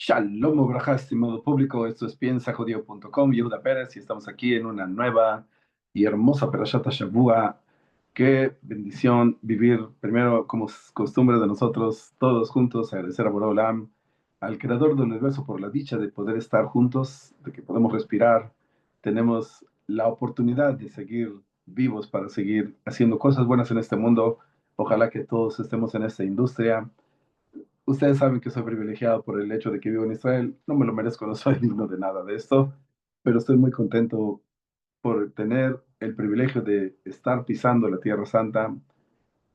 Shalom, Obraja, estimado público. Esto es piensajudío.com, Yehuda Pérez, y estamos aquí en una nueva y hermosa Perashat Shavua. Qué bendición vivir primero, como es costumbre de nosotros, todos juntos, agradecer a Borolam, al Creador del universo, por la dicha de poder estar juntos, de que podemos respirar. Tenemos la oportunidad de seguir vivos para seguir haciendo cosas buenas en este mundo. Ojalá que todos estemos en esta industria. Ustedes saben que soy privilegiado por el hecho de que vivo en Israel. No me lo merezco, no soy digno de nada de esto, pero estoy muy contento por tener el privilegio de estar pisando la Tierra Santa.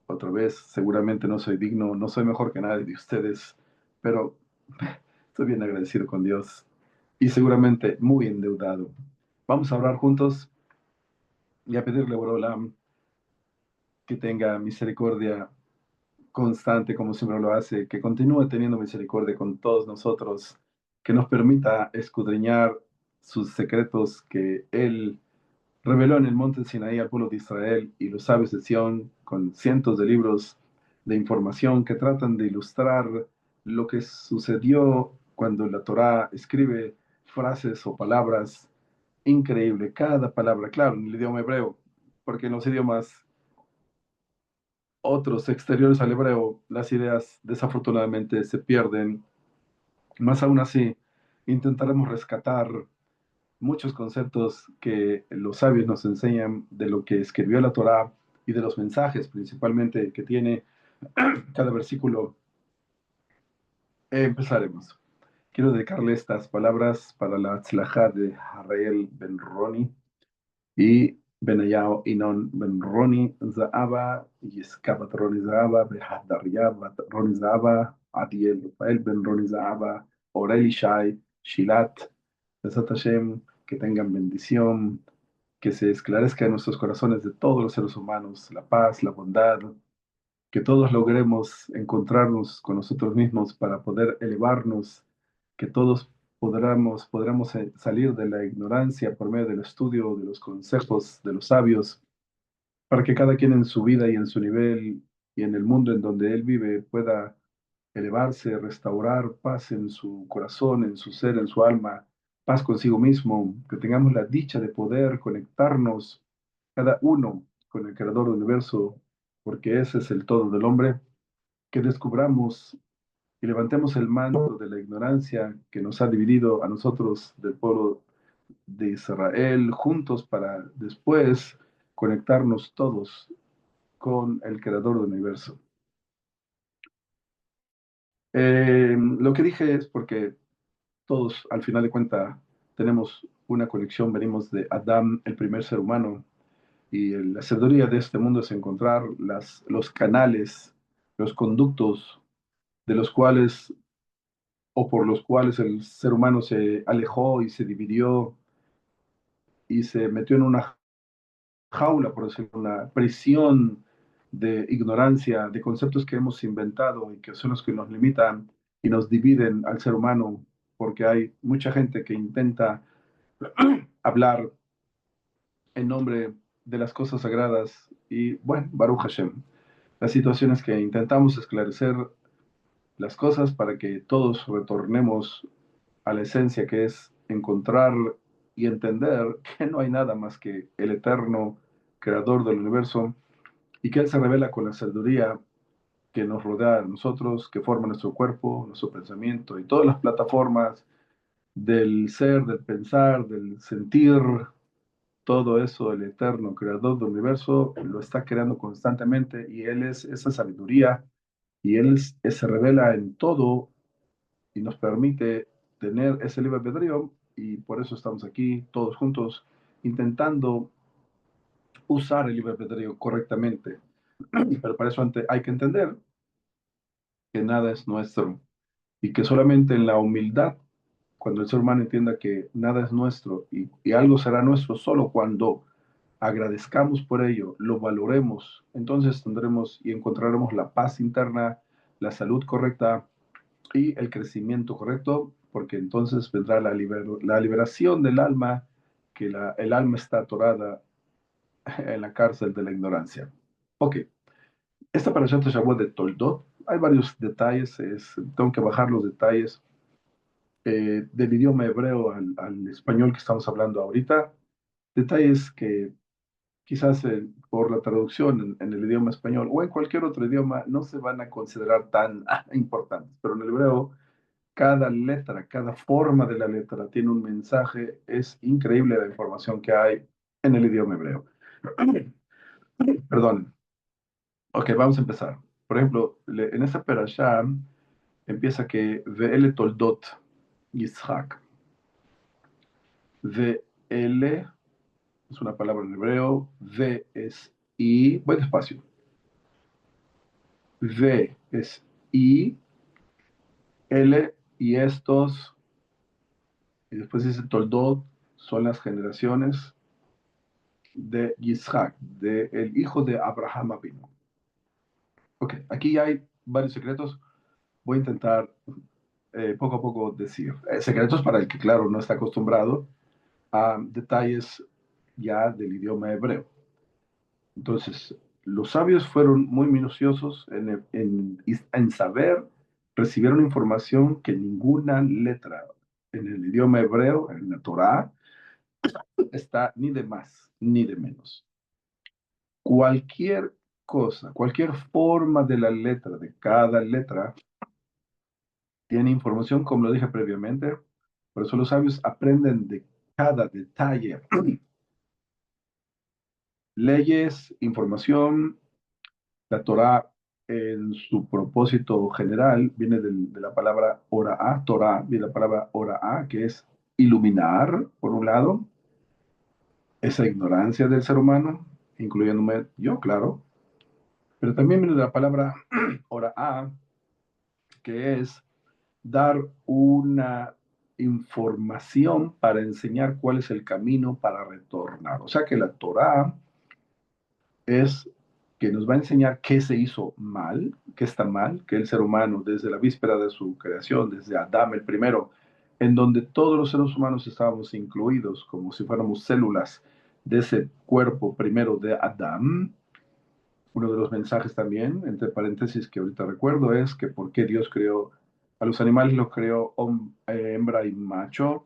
Otra vez, seguramente no soy digno, no soy mejor que nadie de ustedes, pero estoy bien agradecido con Dios y seguramente muy endeudado. Vamos a orar juntos y a pedirle a Borolam que tenga misericordia constante como siempre lo hace, que continúe teniendo misericordia con todos nosotros, que nos permita escudriñar sus secretos que Él reveló en el monte Sinaí al pueblo de Israel y los sabios de Sión, con cientos de libros de información que tratan de ilustrar lo que sucedió cuando la Torá escribe frases o palabras increíble, cada palabra, claro, en el idioma hebreo, porque en los idiomas otros exteriores al hebreo, las ideas desafortunadamente se pierden. Más aún así, intentaremos rescatar muchos conceptos que los sabios nos enseñan de lo que escribió la Torá y de los mensajes principalmente que tiene cada versículo. Empezaremos. Quiero dedicarle estas palabras para la tzlajá de Hareel Ben Roni y Benayao Inon Ben Roni Zaaba, Yiskabat Roni Zaaba, Behadaria Roni Zaaba, Adiel Rafael Ben Roni Zaaba, Oreli Shai, Shilat, Besat Hashem, que tengan bendición, que se esclarezca en nuestros corazones de todos los seres humanos la paz, la bondad, que todos logremos encontrarnos con nosotros mismos para poder elevarnos, que todos podremos salir de la ignorancia por medio del estudio de los consejos de los sabios, para que cada quien en su vida y en su nivel y en el mundo en donde él vive pueda elevarse, restaurar paz en su corazón, en su ser, en su alma, paz consigo mismo, que tengamos la dicha de poder conectarnos cada uno con el Creador del universo, porque ese es el todo del hombre, que descubramos y levantemos el manto de la ignorancia que nos ha dividido a nosotros del pueblo de Israel juntos para después conectarnos todos con el Creador del universo. Lo que dije es porque todos, al final de cuentas, tenemos una conexión, venimos de Adán, el primer ser humano, y la sabiduría de este mundo es encontrar los canales, los conductos de los cuales o por los cuales el ser humano se alejó y se dividió y se metió en una jaula, por decirlo, una prisión de ignorancia, de conceptos que hemos inventado y que son los que nos limitan y nos dividen al ser humano, porque hay mucha gente que intenta hablar en nombre de las cosas sagradas y, bueno, Baruch Hashem, las situaciones que intentamos esclarecer las cosas para que todos retornemos a la esencia que es encontrar y entender que no hay nada más que el eterno creador del universo y que Él se revela con la sabiduría que nos rodea a nosotros, que forma nuestro cuerpo, nuestro pensamiento y todas las plataformas del ser, del pensar, del sentir, todo eso, el eterno creador del universo lo está creando constantemente y Él es esa sabiduría y se revela en todo y nos permite tener ese libre albedrío y por eso estamos aquí todos juntos intentando usar el libre albedrío correctamente. Pero para eso antes hay que entender que nada es nuestro y que solamente en la humildad, cuando el ser humano entienda que nada es nuestro y algo será nuestro solo cuando agradezcamos por ello, lo valoremos, entonces tendremos y encontraremos la paz interna, la salud correcta y el crecimiento correcto, porque entonces vendrá la liberación del alma, que el alma está atorada en la cárcel de la ignorancia. Ok, esta parashat Shavuot de Toldot, hay varios detalles, tengo que bajar los detalles, del idioma hebreo al español que estamos hablando ahorita. Detalles que quizás por la traducción en el idioma español o en cualquier otro idioma no se van a considerar tan importantes, pero en el hebreo cada letra, cada forma de la letra tiene un mensaje. Es increíble la información que hay en el idioma hebreo. Perdón. Ok, vamos a empezar. Por ejemplo, en esta perashá empieza que Ve'ele toldot Yitzhak. Ve'ele es una palabra en hebreo. Ve es I. Voy despacio. Ve es I. L y estos. Y después dice toldot. Son las generaciones de Yitzhak, del hijo de Abraham Avinu. Ok, aquí hay varios secretos. Voy a intentar poco a poco decir. Secretos para el que, claro, no está acostumbrado a detalles ya del idioma hebreo. Entonces, los sabios fueron muy minuciosos en saber, recibieron información que ninguna letra en el idioma hebreo, en la Torá, está ni de más ni de menos. Cualquier cosa, cualquier forma de la letra, de cada letra, tiene información, como lo dije previamente. Por eso los sabios aprenden de cada detalle. Leyes, información. La Torah, en su propósito general, viene de la palabra ora'á, Torah, de la palabra ora'á, que es iluminar, por un lado, esa ignorancia del ser humano, incluyéndome yo, claro, pero también viene de la palabra ora'á, que es dar una información para enseñar cuál es el camino para retornar. O sea que la Torah es que nos va a enseñar qué se hizo mal, qué está mal, que el ser humano desde la víspera de su creación, desde Adán el primero, en donde todos los seres humanos estábamos incluidos como si fuéramos células de ese cuerpo primero de Adán. Uno de los mensajes también, entre paréntesis, que ahorita recuerdo es que por qué Dios creó a los animales, los creó hembra y macho,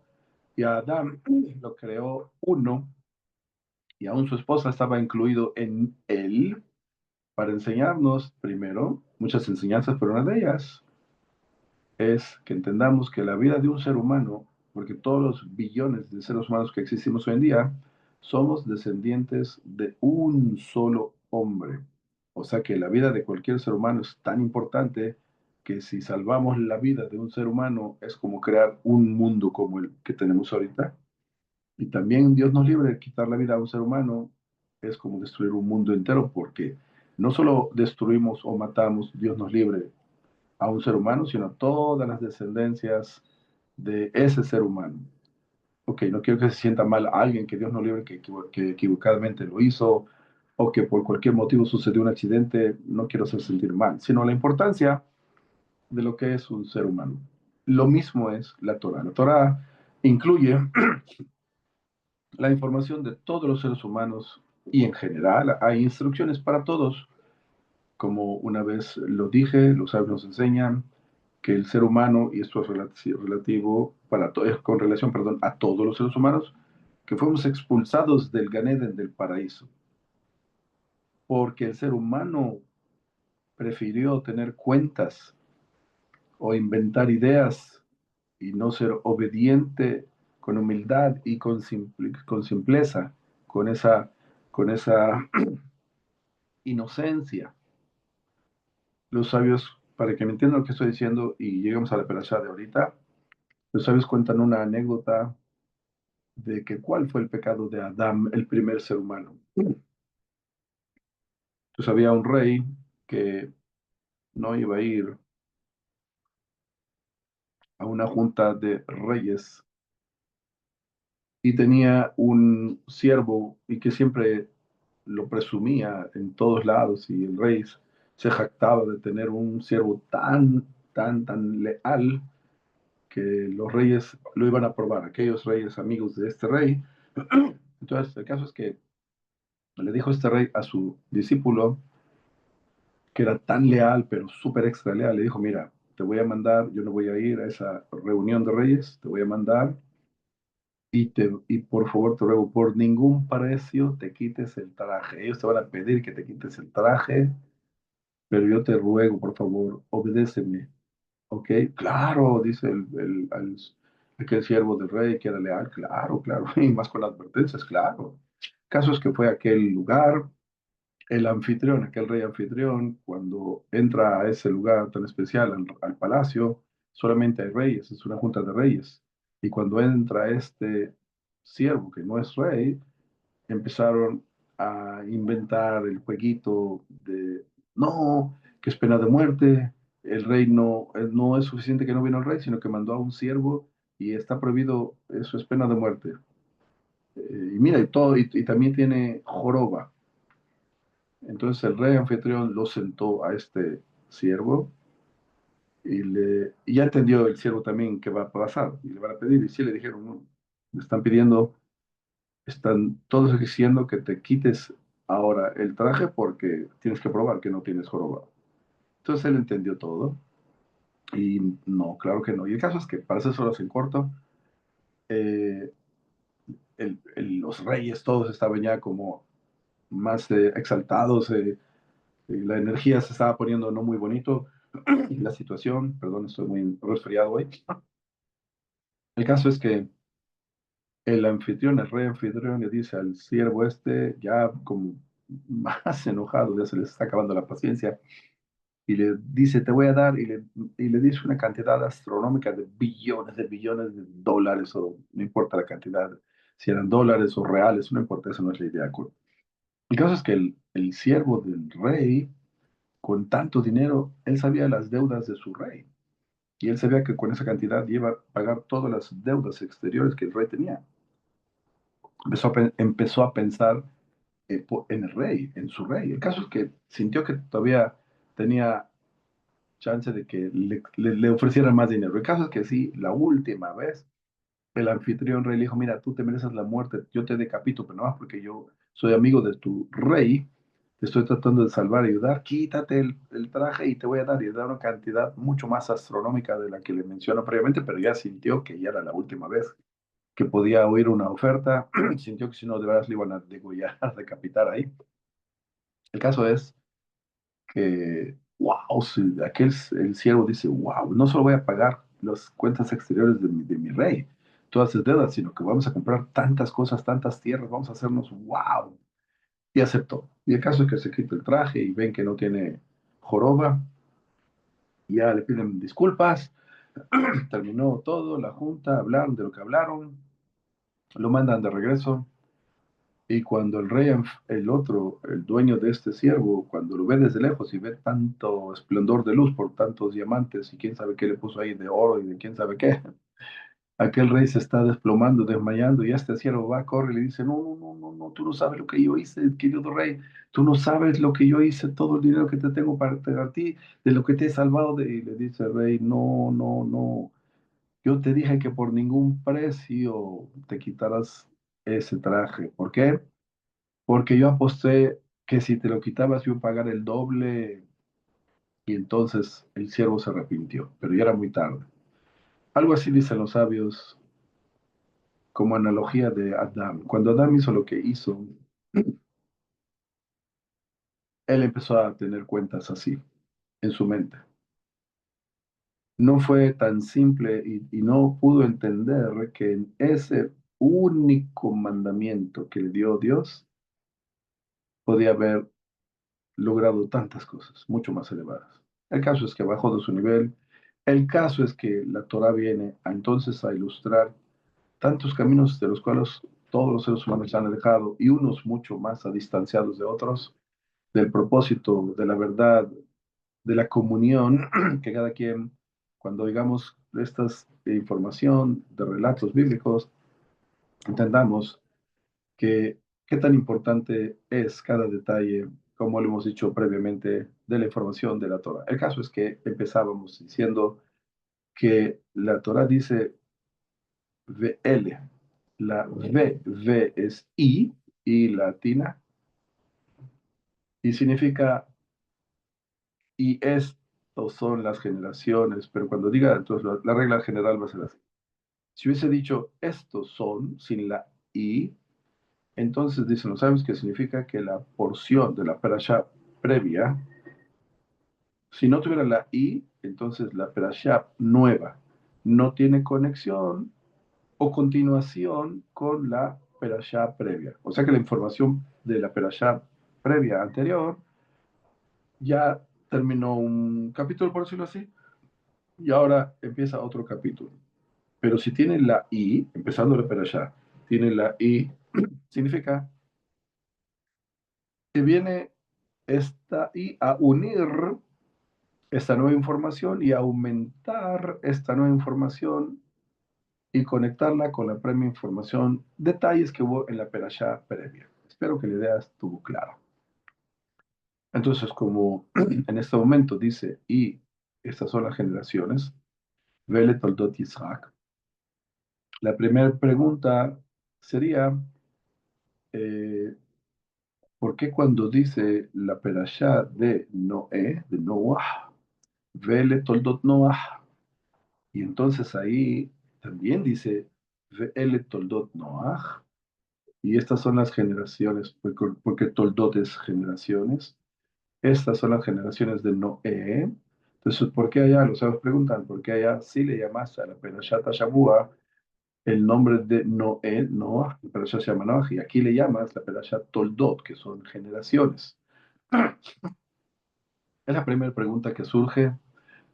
y a Adán lo creó uno, y aún su esposa estaba incluido en él, para enseñarnos primero muchas enseñanzas, pero una de ellas es que entendamos que la vida de un ser humano, porque todos los billones de seres humanos que existimos hoy en día, somos descendientes de un solo hombre. O sea que la vida de cualquier ser humano es tan importante que si salvamos la vida de un ser humano es como crear un mundo como el que tenemos ahorita. Y también Dios nos libre de quitar la vida a un ser humano, es como destruir un mundo entero, porque no solo destruimos o matamos, Dios nos libre a un ser humano, sino a todas las descendencias de ese ser humano. Ok, no quiero que se sienta mal a alguien que Dios nos libre que equivocadamente lo hizo o que por cualquier motivo sucedió un accidente, no quiero hacer sentir mal, sino la importancia de lo que es un ser humano. Lo mismo es la Torah. La Torah incluye la información de todos los seres humanos y en general hay instrucciones para todos. Como una vez lo dije, los sabios nos enseñan que el ser humano, y esto es relativo es con relación, perdón, a todos los seres humanos, que fuimos expulsados del Gan Eden, del paraíso, porque el ser humano prefirió tener cuentas o inventar ideas y no ser obediente con humildad y con simpleza, con esa inocencia. Los sabios, para que me entiendan lo que estoy diciendo y lleguemos a la perashá de ahorita, los sabios cuentan una anécdota de que cuál fue el pecado de Adán, el primer ser humano. Entonces había un rey que no iba a ir a una junta de reyes y tenía un siervo y que siempre lo presumía en todos lados y el rey se jactaba de tener un siervo tan leal que los reyes lo iban a probar, aquellos reyes amigos de este rey. Entonces, el caso es que le dijo este rey a su discípulo, que era tan leal, pero súper extra leal, le dijo, mira, te voy a mandar, yo no voy a ir a esa reunión de reyes, te voy a mandar y por favor te ruego, por ningún precio te quites el traje. Ellos te van a pedir que te quites el traje, pero yo te ruego, por favor, obedéceme. ¿Ok? Claro, dice aquel siervo del rey que era leal. Claro, claro. Y más con las advertencias, claro. Caso es que fue a aquel lugar, el anfitrión, aquel rey anfitrión, cuando entra a ese lugar tan especial, al palacio, solamente hay reyes, es una junta de reyes. Y cuando entra este siervo, que no es rey, empezaron a inventar el jueguito de, no, que es pena de muerte, el rey no, no es suficiente que no vino el rey, sino que mandó a un siervo y está prohibido, eso es pena de muerte. Y mira, y todo, y también tiene joroba. Entonces el rey anfitrión lo sentó a este siervo y ya entendió el siervo también qué va a pasar y le van a pedir. Y sí le dijeron, no, le están pidiendo, están todos diciendo que te quites ahora el traje porque tienes que probar que no tienes joroba. Entonces él entendió todo y no, claro que no. Y el caso es que para hacer horas en corto, eh, los reyes todos estaban ya como más exaltados, la energía se estaba poniendo no muy bonito, la situación, perdón, estoy muy resfriado hoy. El caso es que el anfitrión, el rey anfitrión, le dice al siervo este, ya como más enojado, ya se le está acabando la paciencia, y le dice, te voy a dar, y le dice una cantidad astronómica de billones de dólares, o no importa la cantidad, si eran dólares o reales, no importa, esa no es la idea. El caso es que el siervo del rey, con tanto dinero, él sabía las deudas de su rey. Y él sabía que con esa cantidad iba a pagar todas las deudas exteriores que el rey tenía. Empezó a pensar en el rey, en su rey. El caso es que sintió que todavía tenía chance de que le ofrecieran más dinero. El caso es que sí, la última vez, el anfitrión rey le dijo, mira, tú te mereces la muerte, yo te decapito, pero no más porque yo soy amigo de tu rey, te estoy tratando de salvar y ayudar, quítate el traje y te voy a dar, y le da una cantidad mucho más astronómica de la que le menciono previamente, pero ya sintió que ya era la última vez que podía oír una oferta, sintió que si no, de veras le iban a degollar, a decapitar ahí. El caso es que, wow, si el siervo dice, wow, no solo voy a pagar las cuentas exteriores de mi rey, todas sus deudas, sino que vamos a comprar tantas cosas, tantas tierras, vamos a hacernos, wow. Y aceptó. Y el caso es que se quita el traje y ven que no tiene joroba, y ya le piden disculpas, terminó todo, la junta, hablaron de lo que hablaron, lo mandan de regreso. Y cuando el rey, el otro, el dueño de este siervo, cuando lo ve desde lejos y ve tanto esplendor de luz por tantos diamantes y quién sabe qué le puso ahí de oro y de quién sabe qué, aquel rey se está desplomando, desmayando y este siervo va, corre y le dice, no, no, no, no, no, tú no sabes lo que yo hice, querido rey, tú no sabes lo que yo hice, todo el dinero que te tengo para ti, de lo que te he salvado de... Y le dice el rey, no, no, no, yo te dije que por ningún precio te quitaras ese traje. ¿Por qué? Porque yo aposté que si te lo quitabas yo iba a pagar el doble y entonces el siervo se arrepintió, pero ya era muy tarde. Algo así dicen los sabios como analogía de Adán. Cuando Adán hizo lo que hizo, él empezó a tener cuentas así en su mente. No fue tan simple y no pudo entender que en ese único mandamiento que le dio Dios podía haber logrado tantas cosas, mucho más elevadas. El caso es que bajó de su nivel. El caso es que la Torah viene entonces a ilustrar tantos caminos de los cuales todos los seres humanos se han alejado y unos mucho más a distanciados de otros, del propósito, de la verdad, de la comunión que cada quien, cuando digamos esta información de relatos bíblicos, entendamos que qué tan importante es cada detalle, como lo hemos dicho previamente, de la información de la Torah. El caso es que empezábamos diciendo que la Torah dice VL, la V es I latina, y significa y es. estos son las generaciones, pero cuando diga, entonces la regla general va a ser así. Si hubiese dicho estos son sin la i, entonces dicen los sabios que significa que la porción de la perashá previa, si no tuviera la i, entonces la perashá nueva no tiene conexión o continuación con la perashá previa. O sea que la información de la perashá previa anterior ya terminó un capítulo, por decirlo así, y ahora empieza otro capítulo. Pero si tiene la I, empezando la perashá, tiene la I, significa que viene esta I a unir esta nueva información y aumentar esta nueva información y conectarla con la premia información, detalles que hubo en la perashá previa. Espero que la idea estuvo clara. Entonces, como en este momento dice, y estas son las generaciones, Vele Toldot Yitzhak, la primera pregunta sería, eh, ¿por qué cuando dice la perashá de Noé, de Noah, Vele Toldot Noah, y entonces ahí también dice Vele Toldot Noah, y estas son las generaciones, porque Toldot es generaciones, estas son las generaciones de Noé. Entonces, ¿por qué allá? Los sabios preguntan, ¿por qué allá sí le llamas a la perashá Shabua el nombre de Noé, Noah, la perashá se llama Noah, y aquí le llamas la perashá Toldot, que son generaciones? Es la primera pregunta que surge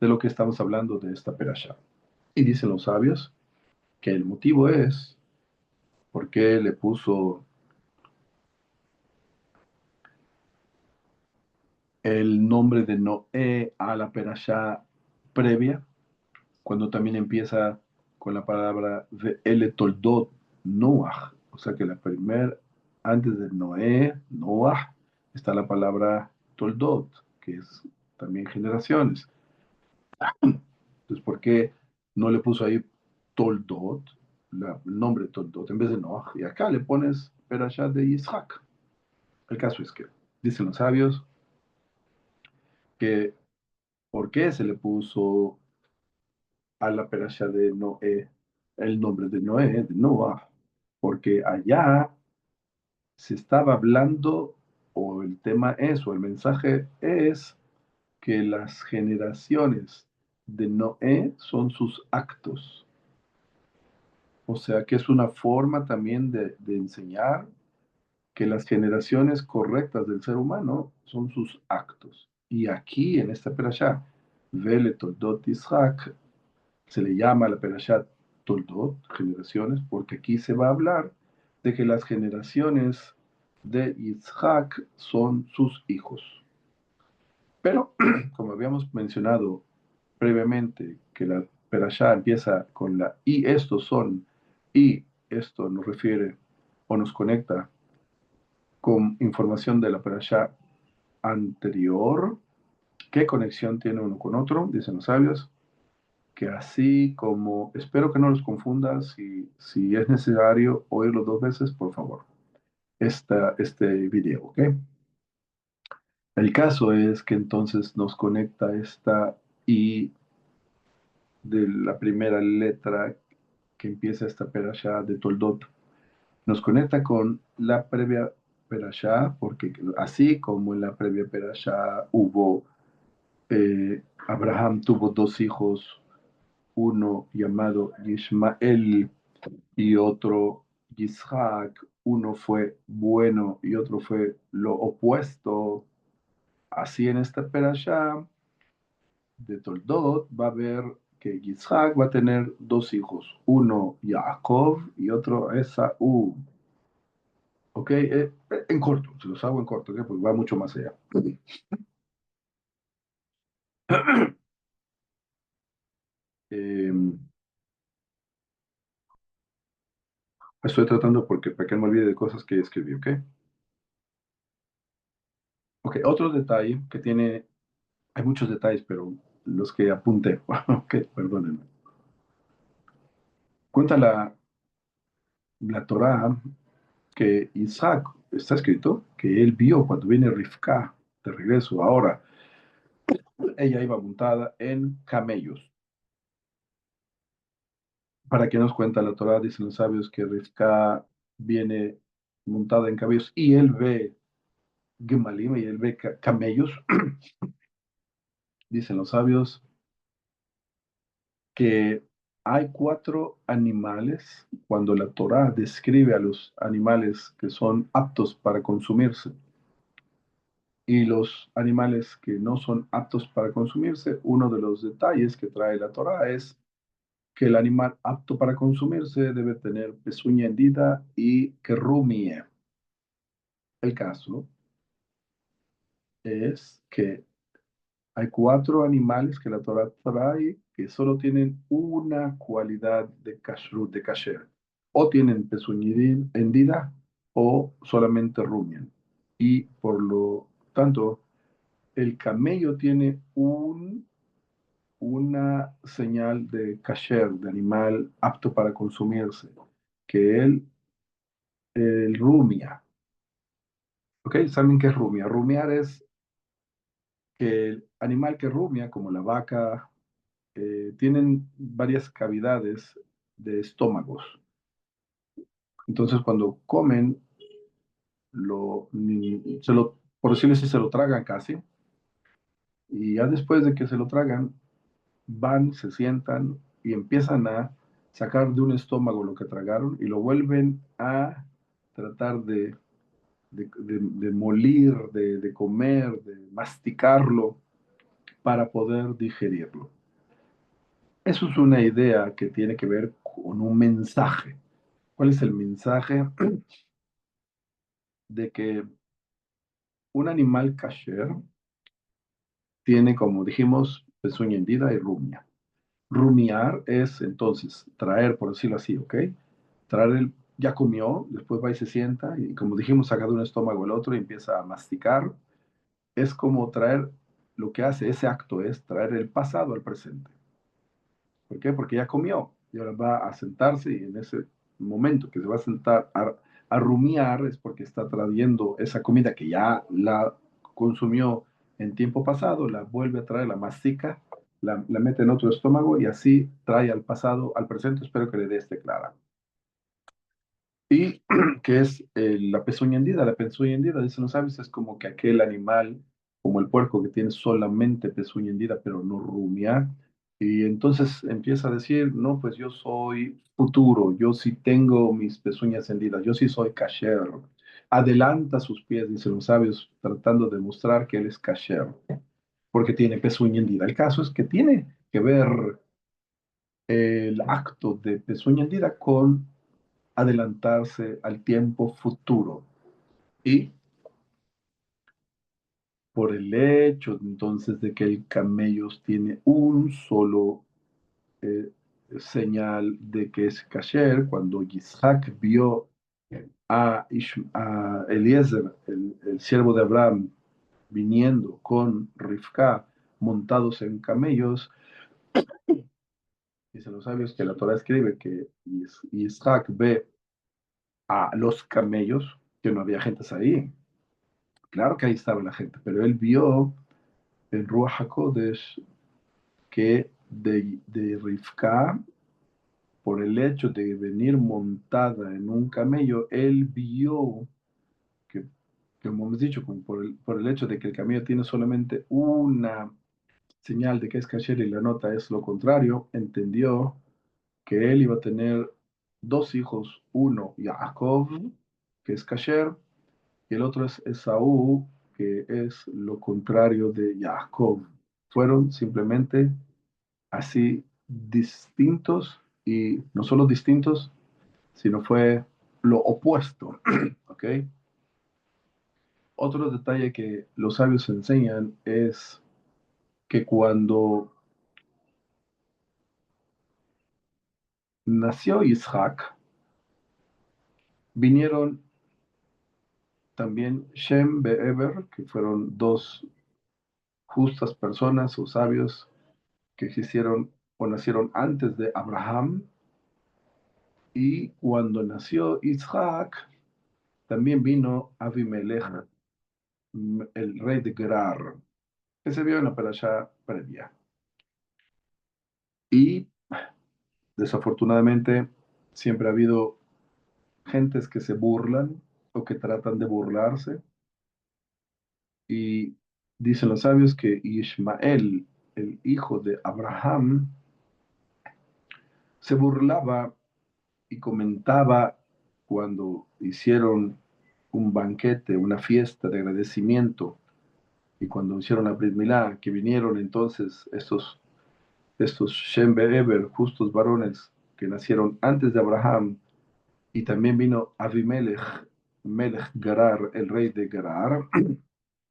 de lo que estamos hablando de esta perashá. Y dicen los sabios que el motivo es porque le puso el nombre de Noé a la perashá previa, cuando también empieza con la palabra Ve'ele Toldot Noah. O sea que la primera, antes de Noé, Noah, está la palabra Toldot, que es también generaciones. Entonces, ¿por qué no le puso ahí Toldot, el nombre Toldot, en vez de Noah? Y acá le pones Perashat de Yitzhak. El caso es que dicen los sabios que ¿por qué se le puso a la Perashat de Noé el nombre de Noé, de Noah? Porque allá se estaba hablando, o el tema es, o el mensaje es, que las generaciones de Noé son sus actos. O sea que es una forma también de enseñar que las generaciones correctas del ser humano son sus actos. Y aquí en esta perashá, Vele Toldot Yitzhak, se le llama la perashá Toldot, generaciones, porque aquí se va a hablar de que las generaciones de Yitzhak son sus hijos. Pero, como habíamos mencionado previamente, que la perashá empieza con la y estos son, y esto nos refiere o nos conecta con información de la perashá anterior. ¿Qué conexión tiene uno con otro? Dicen los sabios, que así como, espero que no los confundas, si es necesario oírlo dos veces, por favor, este video, ¿ok? El caso es que entonces nos conecta esta I de la primera letra que empieza esta perashá de Toldot. Nos conecta con la previa perashá, porque así como en la previa perashá hubo, Abraham tuvo dos hijos, uno llamado Ismael y otro Isaac, uno fue bueno y otro fue lo opuesto. Así en esta perashá de Toldot va a haber que Isaac va a tener dos hijos, uno Jacob y otro Esaú. ¿Ok? En corto, se los hago en corto, ¿ok? Pues va mucho más allá. Eh, estoy tratando porque para que no me olvide de cosas que escribí, ¿ok? Ok, otro detalle que tiene, hay muchos detalles, pero los que apunté, ok, perdónenme. Cuenta la Torá que Isaac, está escrito, que él vio cuando viene Rivka de regreso. Ahora, ella iba montada en camellos. ¿Para qué nos cuenta la Torá? Dicen los sabios que Rivka viene montada en camellos y él ve Gemalim y él ve camellos. Dicen los sabios que hay cuatro animales cuando la Torá describe a los animales que son aptos para consumirse y los animales que no son aptos para consumirse. Uno de los detalles que trae la Torá es que el animal apto para consumirse debe tener pezuña hendida y que rumie. El caso es que hay cuatro animales que la Torah trae que solo tienen una cualidad de kashrut, de kasher. O tienen pezuña hendida o solamente rumian. Y por lo tanto, el camello tiene una señal de kasher, de animal apto para consumirse, que el rumia. ¿Ok? ¿Saben qué es rumia? Rumiar es que el animal que rumia, como la vaca, tienen varias cavidades de estómagos. Entonces, cuando comen, por decirlo así, se lo tragan casi. Y ya después de que se lo tragan, van, se sientan y empiezan a sacar de un estómago lo que tragaron y lo vuelven a tratar de molir, de comer, de masticarlo para poder digerirlo. Eso es una idea que tiene que ver con un mensaje. ¿Cuál es el mensaje? De que un animal kasher tiene, como dijimos, pezuña hendida y rumia. Rumiar es entonces traer, por decirlo así, ¿ok? Traer ya comió, después va y se sienta y como dijimos, saca de un estómago el otro y empieza a masticar. Es como traer, lo que hace ese acto es traer el pasado al presente. ¿Por qué? Porque ya comió y ahora va a sentarse y en ese momento que se va a sentar a rumiar es porque está trayendo esa comida que ya la consumió en tiempo pasado, la vuelve a traer, la mastica, la mete en otro estómago y así trae al pasado, al presente. Espero que le dé este clara. Y que es la pezuña hendida. La pezuña hendida, dicen los sabios, es como que aquel animal, como el puerco que tiene solamente pezuña hendida, pero no rumia. Y entonces empieza a decir, no, pues yo soy futuro, yo sí tengo mis pezuñas hendidas, yo sí soy kasher. Adelanta sus pies, dicen los sabios, tratando de mostrar que él es kasher, porque tiene pezuña hendida. El caso es que tiene que ver el acto de pezuña hendida con adelantarse al tiempo futuro. Y por el hecho entonces de que el camello tiene un solo eh, señal de que es kasher, cuando Isaac vio a Eliezer, el siervo de Abraham, viniendo con Rivka montados en camellos, dicen los sabios que la Torah escribe que Isaac ve a los camellos, que no había gentes ahí. Claro que ahí estaba la gente, pero él vio en Ruach HaKodesh que de Rivka, por el hecho de venir montada en un camello, él vio que, como hemos dicho, por el hecho de que el camello tiene solamente una señal de que es kasher y la nota es lo contrario, entendió que él iba a tener dos hijos, uno Jacob, que es kasher, y el otro es Esaú, que es lo contrario de Jacob. Fueron simplemente así distintos y no solo distintos, sino fue lo opuesto. ¿Ok? Otro detalle que los sabios enseñan es que cuando nació Isaac, vinieron también Shem y Eber, que fueron dos justas personas o sabios que existieron o nacieron antes de Abraham. Y cuando nació Isaac, también vino Abimelech, el rey de Gerar. que se vio en la parasha previa. Y desafortunadamente siempre ha habido gentes que se burlan o que tratan de burlarse. Y dicen los sabios que Ismael, el hijo de Abraham, se burlaba y comentaba cuando hicieron un banquete, una fiesta de agradecimiento, y cuando hicieron la Brit Milá, que vinieron entonces estos Shem Be'eber, justos varones que nacieron antes de Abraham, y también vino Abimelech, Melech Gerar, el rey de Gerar.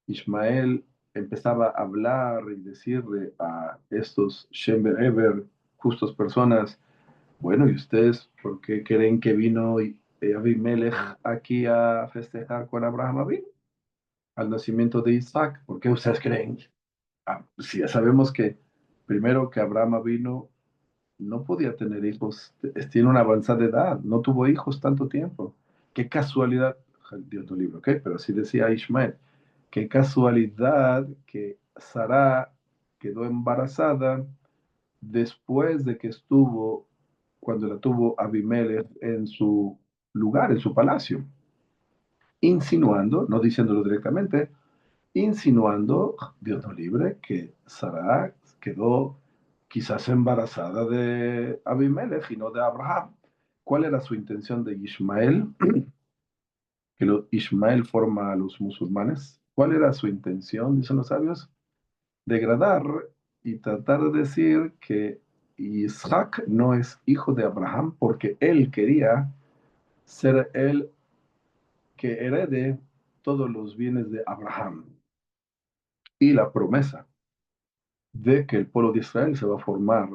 Ismael empezaba a hablar y decirle a estos Shem Be'eber, justas personas, bueno, ¿y ustedes por qué creen que vino Abimelech aquí a festejar con Abraham Avinu al nacimiento de Isaac? ¿Por qué ustedes creen? Ah, si ya sabemos que primero que Abraham vino, no podía tener hijos, tiene una avanzada edad, no tuvo hijos tanto tiempo. Qué casualidad, Dios no libre, ¿ok? Pero así decía Ismael, qué casualidad que Sara quedó embarazada después de que estuvo, cuando la tuvo Abimelech en su lugar, en su palacio, insinuando, no diciéndolo directamente, insinuando, Dios no libre, que Sara quedó quizás embarazada de Abimelech y no de Abraham. ¿Cuál era su intención de Ismael? Que Ismael forma a los musulmanes. ¿Cuál era su intención, dicen los sabios? Degradar y tratar de decir que Isaac no es hijo de Abraham porque él quería ser el que herede todos los bienes de Abraham y la promesa de que el pueblo de Israel se va a formar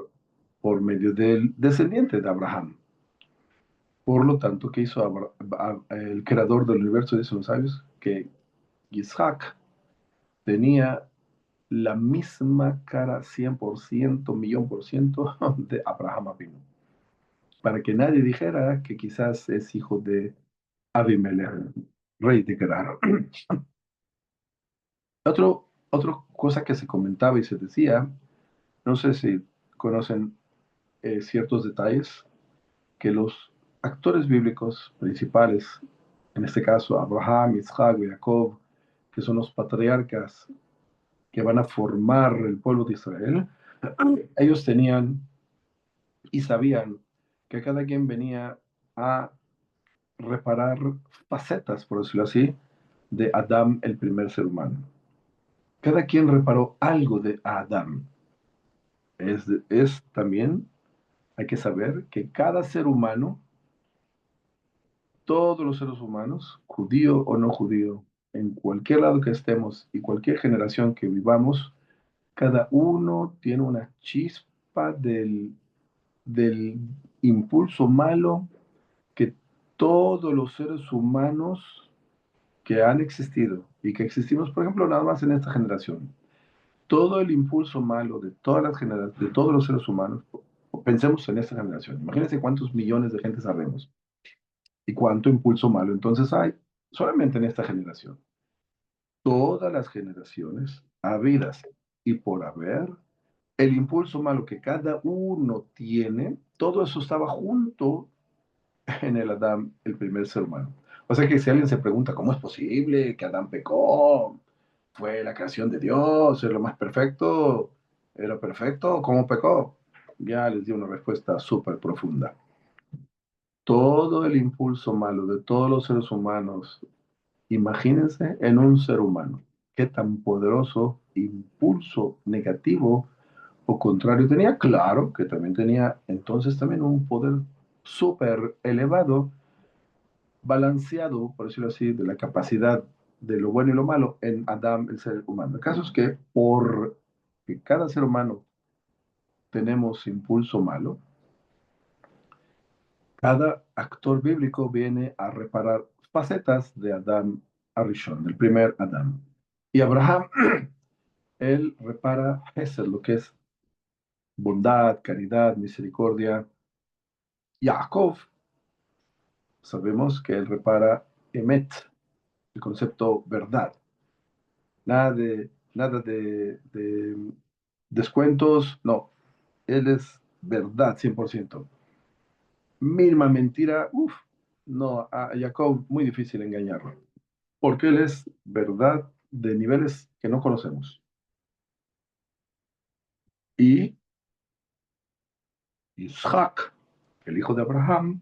por medio del descendiente de Abraham. Por lo tanto, ¿qué hizo el creador del universo? Dicen los sabios que Isaac tenía la misma cara 100%, millón por ciento de Abraham Avinu, para que nadie dijera que quizás es hijo de Abimelech, rey de Gerar. Otra cosa que se comentaba y se decía, no sé si conocen ciertos detalles, que los actores bíblicos principales, en este caso Abraham, Isaac y Jacob, que son los patriarcas que van a formar el pueblo de Israel, ellos tenían y sabían que cada quien venía a reparar facetas, por decirlo así, de Adán, el primer ser humano. Cada quien reparó algo de Adán. Es también, hay que saber que cada ser humano, todos los seres humanos, judío o no judío, en cualquier lado que estemos y cualquier generación que vivamos, cada uno tiene una chispa del impulso malo que todos los seres humanos que han existido y que existimos, por ejemplo, nada más en esta generación, todo el impulso malo de todas las generaciones, de todos los seres humanos, pensemos en esta generación, imagínense cuántos millones de gente sabemos y cuánto impulso malo entonces hay solamente en esta generación. Todas las generaciones habidas y por haber, el impulso malo que cada uno tiene, todo eso estaba junto en el Adán, el primer ser humano. O sea que si alguien se pregunta cómo es posible que Adán pecó, fue la creación de Dios, es lo más perfecto, era perfecto, ¿cómo pecó? Ya les di una respuesta súper profunda. Todo el impulso malo de todos los seres humanos, imagínense en un ser humano, qué tan poderoso impulso negativo o contrario tenía. Claro que también tenía entonces también un poder súper elevado, balanceado, por decirlo así, de la capacidad de lo bueno y lo malo en Adán, el ser humano. El caso es que por que cada ser humano tenemos impulso malo, cada actor bíblico viene a reparar facetas de Adán Arishon, del primer Adán. Y Abraham, él repara Hesed, lo que es bondad, caridad, misericordia. Jacob, sabemos que él repara Emet, el concepto verdad. Nada de nada de descuentos, no, él es verdad 100%. Mínima mentira, uff, no, a Jacob muy difícil engañarlo, porque él es verdad de niveles que no conocemos. Y Isaac, el hijo de Abraham,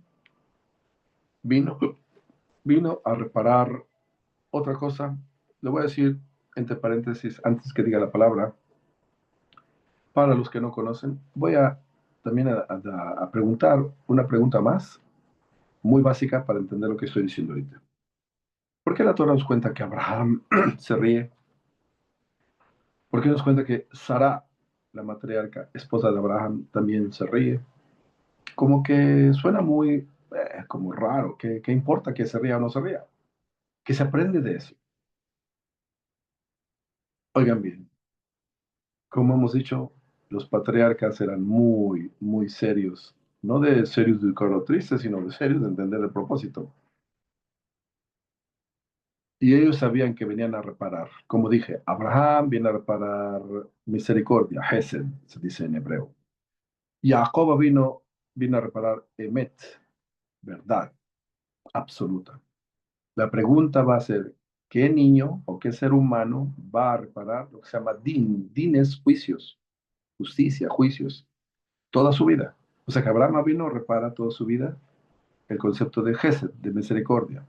vino, vino a reparar otra cosa. Le voy a decir entre paréntesis antes que diga la palabra, para los que no conocen, voy a también a preguntar una pregunta más, muy básica para entender lo que estoy diciendo ahorita. ¿Por qué la Torah nos cuenta que Abraham se ríe? ¿Por qué nos cuenta que Sara, la matriarca, esposa de Abraham, también se ríe? Como que suena muy como raro. ¿Qué importa que se ría o no se ría? Que se aprende de eso. Oigan bien, como hemos dicho, los patriarcas eran muy, muy serios. No de serios de un coro triste, sino de serios de entender el propósito. Y ellos sabían que venían a reparar. Como dije, Abraham viene a reparar misericordia, Hesed, se dice en hebreo. Jacob vino a reparar Emet, verdad absoluta. La pregunta va a ser, ¿qué niño o qué ser humano va a reparar lo que se llama din? Din es juicios, justicia, juicios, toda su vida. O sea que Abraham vino, repara toda su vida el concepto de Gesed, de misericordia.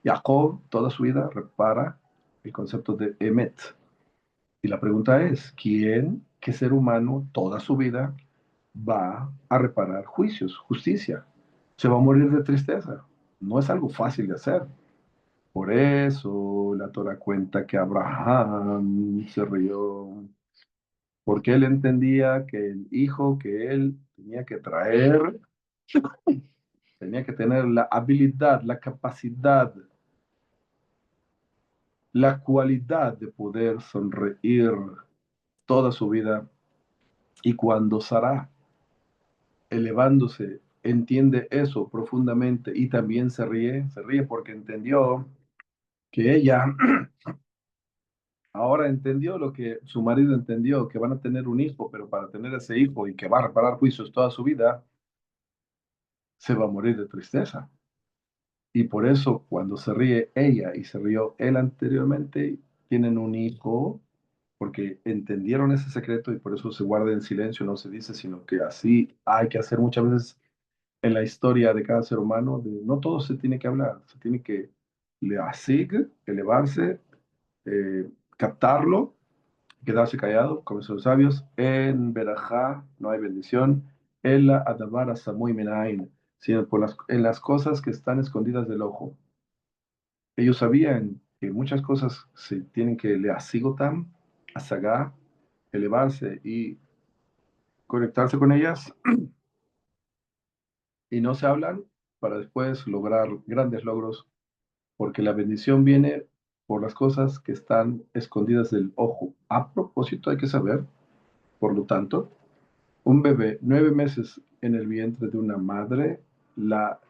Jacob, toda su vida, repara el concepto de Emet. Y la pregunta es, ¿quién, qué ser humano, toda su vida, va a reparar juicios, justicia? Se va a morir de tristeza. No es algo fácil de hacer. Por eso la Torah cuenta que Abraham se rió, porque él entendía que el hijo que él tenía que traer tenía que tener la habilidad, la capacidad, la cualidad de poder sonreír toda su vida. Y cuando Sara, elevándose, entiende eso profundamente y también se ríe porque entendió que ella ahora entendió lo que su marido entendió, que van a tener un hijo, pero para tener ese hijo y que va a reparar juicios toda su vida, se va a morir de tristeza. Y por eso cuando se ríe ella y se rió él anteriormente, tienen un hijo porque entendieron ese secreto y por eso se guarda en silencio, no se dice, sino que así hay que hacer muchas veces en la historia de cada ser humano, de no todo se tiene que hablar, se tiene que leasig, elevarse, captarlo, quedarse callado, como son los sabios, en Berajá no hay bendición, en la Adabar Asamoy Menain, sino en las cosas que están escondidas del ojo. Ellos sabían que muchas cosas se tienen que leasigotam, asagá, elevarse y conectarse con ellas, y no se hablan para después lograr grandes logros, porque la bendición viene por las cosas que están escondidas del ojo. A propósito, hay que saber, por lo tanto, un bebé 9 meses en el vientre de una madre, la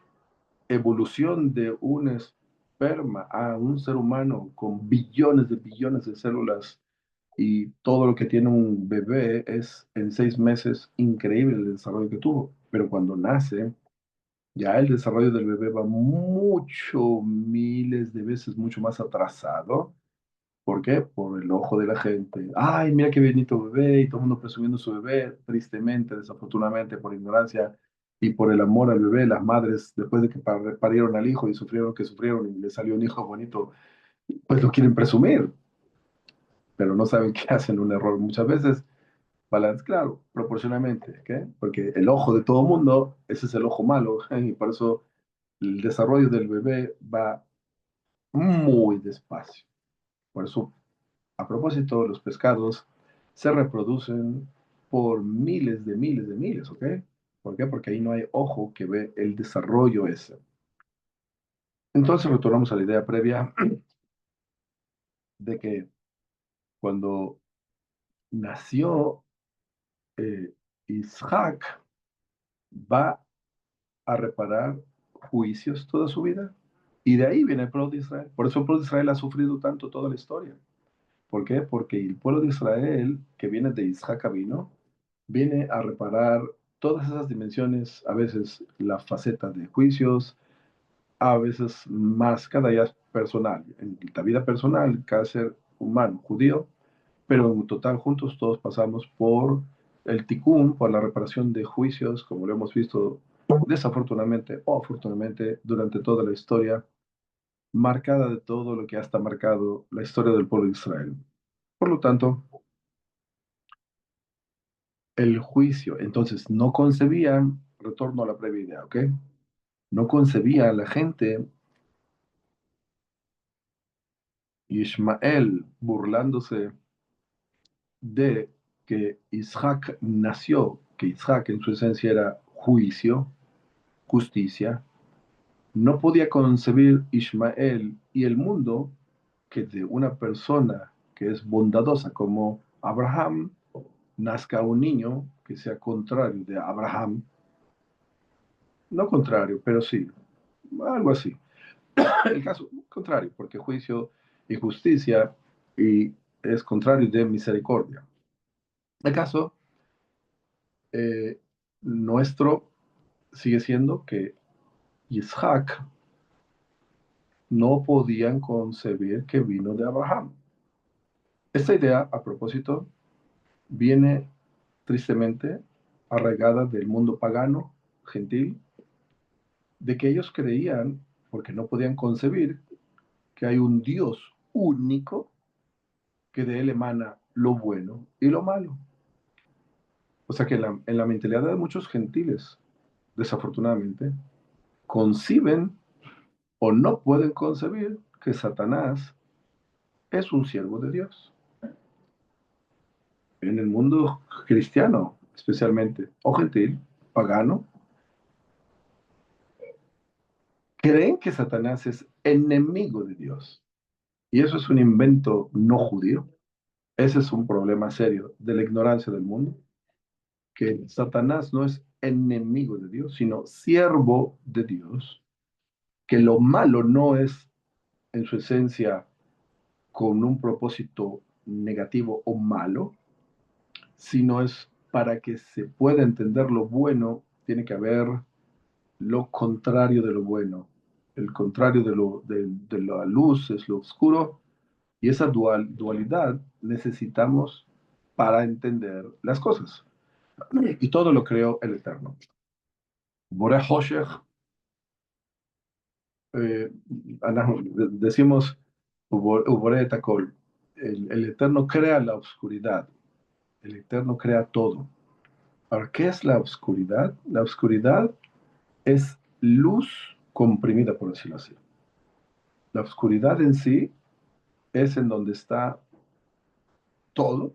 evolución de un esperma a un ser humano con billones de células y todo lo que tiene un bebé es en 6 meses increíble el desarrollo que tuvo. Pero cuando nace, ya el desarrollo del bebé va mucho, miles de veces mucho más atrasado. ¿Por qué? Por el ojo de la gente. Ay, mira qué bonito bebé, y todo el mundo presumiendo su bebé, tristemente, desafortunadamente, por ignorancia y por el amor al bebé, las madres, después de que parieron al hijo y sufrieron que sufrieron y le salió un hijo bonito, pues lo quieren presumir, pero no saben que hacen un error muchas veces. Balance, claro, proporcionalmente, ¿qué? Porque el ojo de todo mundo, ese es el ojo malo, y por eso el desarrollo del bebé va muy despacio. Por eso, a propósito, los pescados se reproducen por miles de miles, ¿ok? ¿Por qué? Porque ahí no hay ojo que ve el desarrollo ese. Entonces retornamos a la idea previa de que cuando nació Isaac, va a reparar juicios toda su vida. Y de ahí viene el pueblo de Israel. Por eso el pueblo de Israel ha sufrido tanto toda la historia. ¿Por qué? Porque el pueblo de Israel, que viene de Isaac vino, viene a reparar todas esas dimensiones, a veces la faceta de juicios, a veces más, cada día es personal, en la vida personal, cada ser humano, judío, pero en total juntos todos pasamos por el tikkun, por la reparación de juicios, como lo hemos visto desafortunadamente o afortunadamente durante toda la historia, marcada de todo lo que hasta marcado la historia del pueblo de Israel. Por lo tanto, el juicio, entonces no concebían, retorno a la previa idea, ¿ok? No concebía a la gente, Ismael burlándose de que Isaac nació, que Isaac en su esencia era juicio, justicia, no podía concebir Ismael y el mundo que de una persona que es bondadosa como Abraham nazca un niño que sea contrario de Abraham, no contrario, pero sí, algo así. El caso contrario, porque juicio y justicia y es contrario de misericordia. El caso nuestro sigue siendo que Isaac no podían concebir que vino de Abraham. Esta idea, a propósito, viene tristemente arraigada del mundo pagano, gentil, de que ellos creían, porque no podían concebir, que hay un Dios único que de él emana lo bueno y lo malo. O sea que en la mentalidad de muchos gentiles, desafortunadamente, conciben o no pueden concebir que Satanás es un siervo de Dios. En el mundo cristiano, especialmente, o gentil, pagano, creen que Satanás es enemigo de Dios. Y eso es un invento no judío. Ese es un problema serio de la ignorancia del mundo, que Satanás no es enemigo de Dios, sino siervo de Dios, que lo malo no es en su esencia con un propósito negativo o malo, sino es para que se pueda entender lo bueno, tiene que haber lo contrario de lo bueno. El contrario de la luz es lo oscuro, y esa dualidad necesitamos para entender las cosas. Y todo lo creó el Eterno. Boreh Hoshech, eh, decimos, Uboreh Takol, el Eterno crea la oscuridad, el Eterno crea todo. Ahora, ¿qué es la oscuridad? La oscuridad es luz comprimida, por decirlo así. La oscuridad en sí es en donde está todo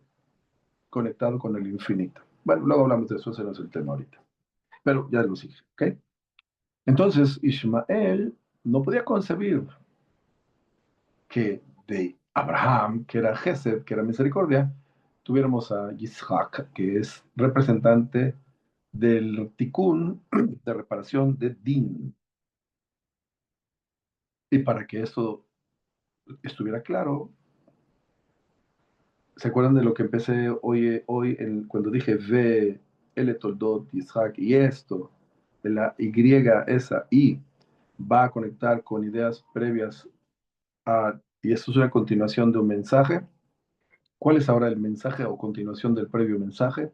conectado con el infinito. Bueno, luego hablamos de eso, ese no es el tema ahorita. Pero ya lo sigue, ¿ok? Entonces, Ismael no podía concebir que de Abraham, que era Gesed, que era misericordia, tuviéramos a Isaac, que es representante del tikkun, de reparación de Din. Y para que esto estuviera claro, ¿se acuerdan de lo que empecé hoy cuando dije ve el toldot Isaac y esto, de la Y, esa I, va a conectar con ideas previas y esto es una continuación de un mensaje? ¿Cuál es ahora el mensaje o continuación del previo mensaje?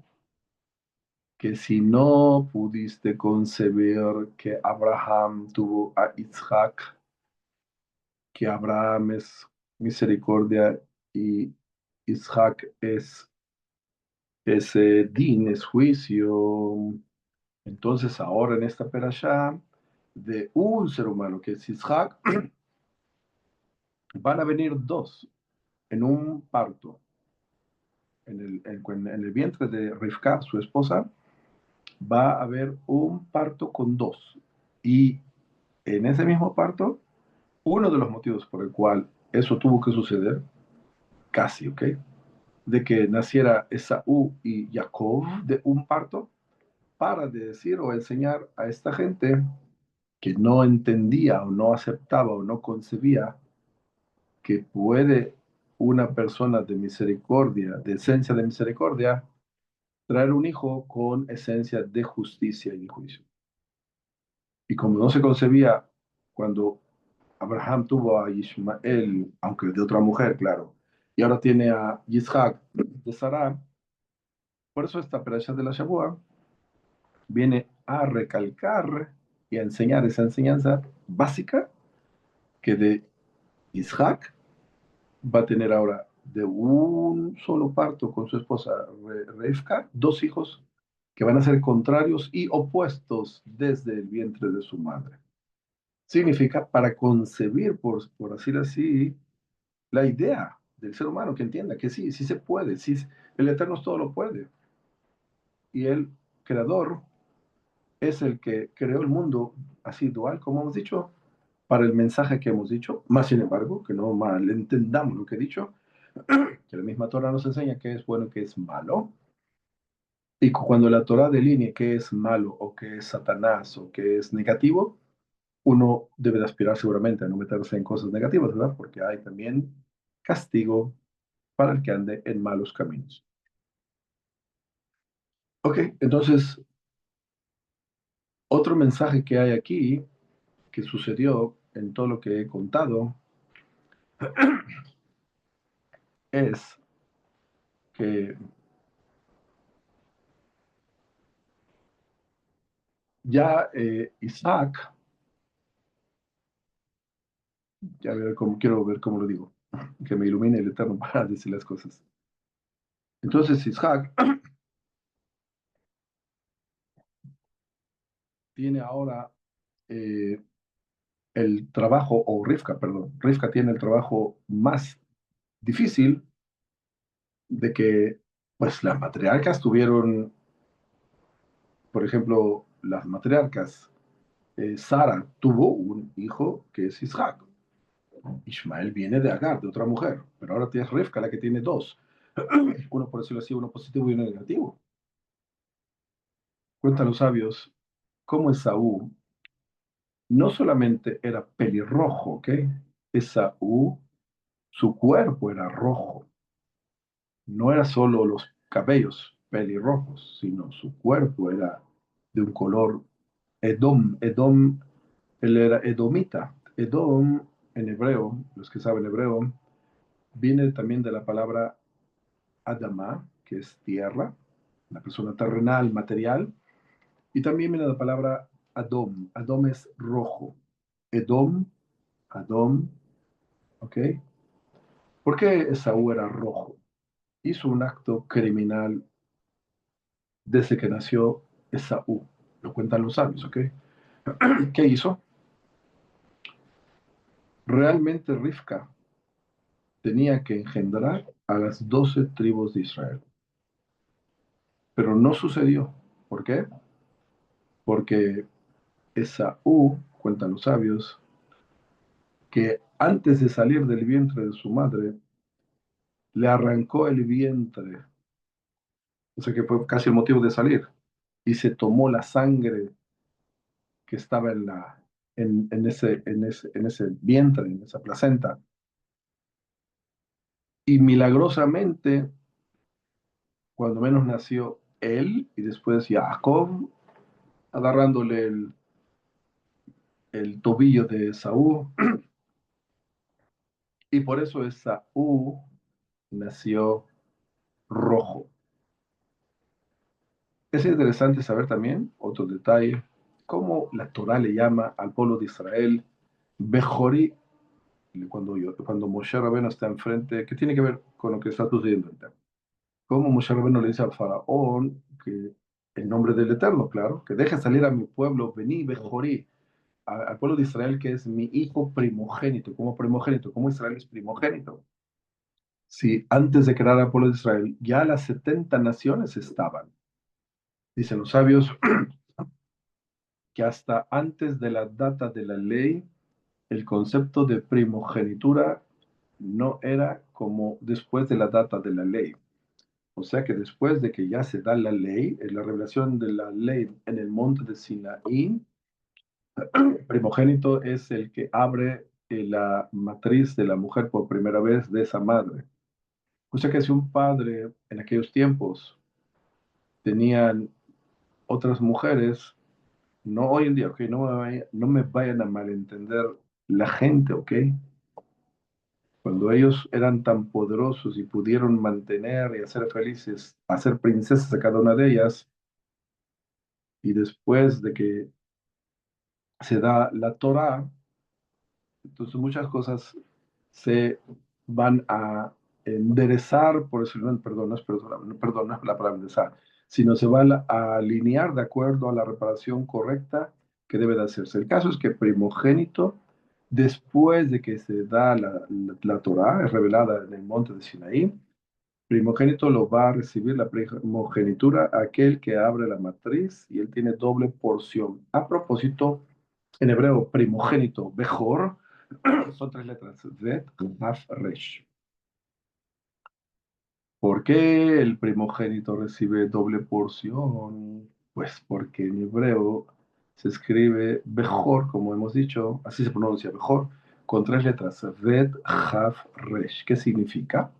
Que si no pudiste concebir que Abraham tuvo a Isaac, que Abraham es misericordia y Isaac es din, es juicio, entonces ahora en esta perashá de un ser humano que es Isaac, van a venir dos en un parto. En el vientre de Rivka, su esposa, va a haber un parto con dos. Y en ese mismo parto, uno de los motivos por el cual eso tuvo que suceder, casi, ¿ok? De que naciera Esaú y Jacob de un parto, para decir o enseñar a esta gente que no entendía o no aceptaba o no concebía que puede una persona de misericordia, de esencia de misericordia, traer un hijo con esencia de justicia y de juicio. Y como no se concebía cuando Abraham tuvo a Ismael, aunque de otra mujer, claro, y ahora tiene a Isaac de Sarah, por eso esta perashá de la Shavua viene a recalcar y a enseñar esa enseñanza básica que de Isaac va a tener ahora de un solo parto con su esposa Revka, dos hijos que van a ser contrarios y opuestos desde el vientre de su madre. Significa para concebir, por así, la idea del ser humano que entienda que sí, sí se puede, sí, el Eterno todo lo puede. Y el creador es el que creó el mundo así dual, como hemos dicho, para el mensaje que hemos dicho, más sin embargo, que no malentendamos lo que he dicho, que la misma Torah nos enseña qué es bueno y qué es malo, y cuando la Torah delinea qué es malo o qué es Satanás o qué es negativo, uno debe de aspirar seguramente a no meterse en cosas negativas, ¿verdad? Porque hay también castigo para el que ande en malos caminos. Ok, entonces, otro mensaje que hay aquí, que sucedió en todo lo que he contado, es que ya Isaac, ya ver cómo, quiero ver cómo lo digo, que me ilumine el Eterno para decir las cosas. Entonces Isaac tiene ahora eh, el trabajo, o Rivka, perdón, Rivka tiene el trabajo más difícil de que, pues las matriarcas tuvieron, por ejemplo, las matriarcas, Sara tuvo un hijo que es Isaac. Ismael viene de Agar, de otra mujer, pero ahora tienes Rivka, la que tiene dos. Uno, por decirlo así, uno positivo y uno negativo. Cuentan los sabios cómo Esaú no solamente era pelirrojo, ¿ok? Esaú, su cuerpo era rojo. No era solo los cabellos pelirrojos, sino su cuerpo era de un color Edom. Edom, él era edomita. Edom, en hebreo, los que saben hebreo, viene también de la palabra Adama, que es tierra, la persona terrenal, material, y también viene la palabra Adom. Adom es rojo. Edom, Adom, ¿ok? ¿Por qué Esaú era rojo? Hizo un acto criminal desde que nació Esaú. Lo cuentan los sabios, ¿ok? ¿Qué hizo? Realmente Rivka tenía que engendrar a las 12 tribus de Israel. Pero no sucedió. ¿Por qué? Porque Esaú, cuentan los sabios, que antes de salir del vientre de su madre, le arrancó el vientre, o sea que fue casi el motivo de salir, y se tomó la sangre que estaba en ese vientre, en esa placenta, y milagrosamente, cuando menos nació él, y después Jacob, agarrándole el tobillo de Saúl, y por eso Saúl nació rojo. Es interesante saber también, otro detalle, cómo la Torah le llama al pueblo de Israel Bejori, cuando Moshe Rabbeinu está enfrente, que tiene que ver con lo que está sucediendo ahorita. Cómo Moshe Rabbeinu le dice al faraón que en nombre del Eterno, claro, que deje salir a mi pueblo, vení Bejori, al pueblo de Israel que es mi hijo primogénito, como Israel es primogénito. Si antes de crear al pueblo de Israel, ya las 70 naciones estaban. Dicen los sabios que hasta antes de la data de la ley, el concepto de primogenitura no era como después de la data de la ley. O sea que después de que ya se da la ley, en la revelación de la ley en el monte de Sinaí, primogénito es el que abre la matriz de la mujer por primera vez de esa madre. O sea que si un padre en aquellos tiempos tenían otras mujeres, no hoy en día, ¿ok? No me vayan a malentender la gente, ¿ok? Cuando ellos eran tan poderosos y pudieron mantener y hacer felices, hacer princesas a cada una de ellas, y después de que se da la Torá, entonces muchas cosas se van a enderezar, por decirlo, perdón, no es, perdón, no es la palabra enderezar, sino se van a alinear de acuerdo a la reparación correcta que debe de hacerse. El caso es que primogénito, después de que se da la Torá, es revelada en el monte de Sinaí, primogénito lo va a recibir la primogenitura aquel que abre la matriz y él tiene doble porción. A propósito, en hebreo, primogénito, Bejor, son tres letras, Zet, Taf, Resh. ¿Por qué el primogénito recibe doble porción? Pues porque en hebreo se escribe Bejor, como hemos dicho, así se pronuncia Bejor, con tres letras, Vet, Haf, Resh. ¿Qué significa?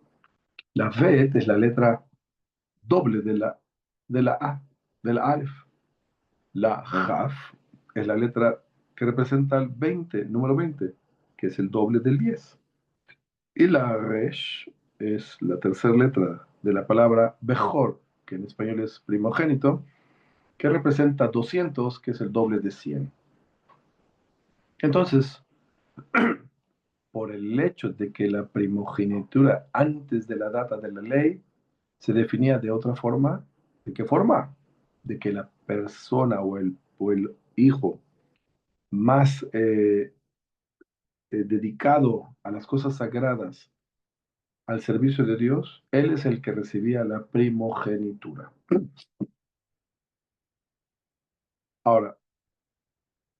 La Vet es la letra doble de la A, de la Aleph. La Haf es la letra que representa el 20, el número 20, que es el doble del 10. Y la Resh es la tercera letra de la palabra Bejor, que en español es primogénito, que representa 200, que es el doble de 100. Entonces, por el hecho de que la primogenitura antes de la data de la ley se definía de otra forma, ¿de qué forma? De que la persona o el hijo más dedicado a las cosas sagradas, al servicio de Dios, él es el que recibía la primogenitura. Ahora,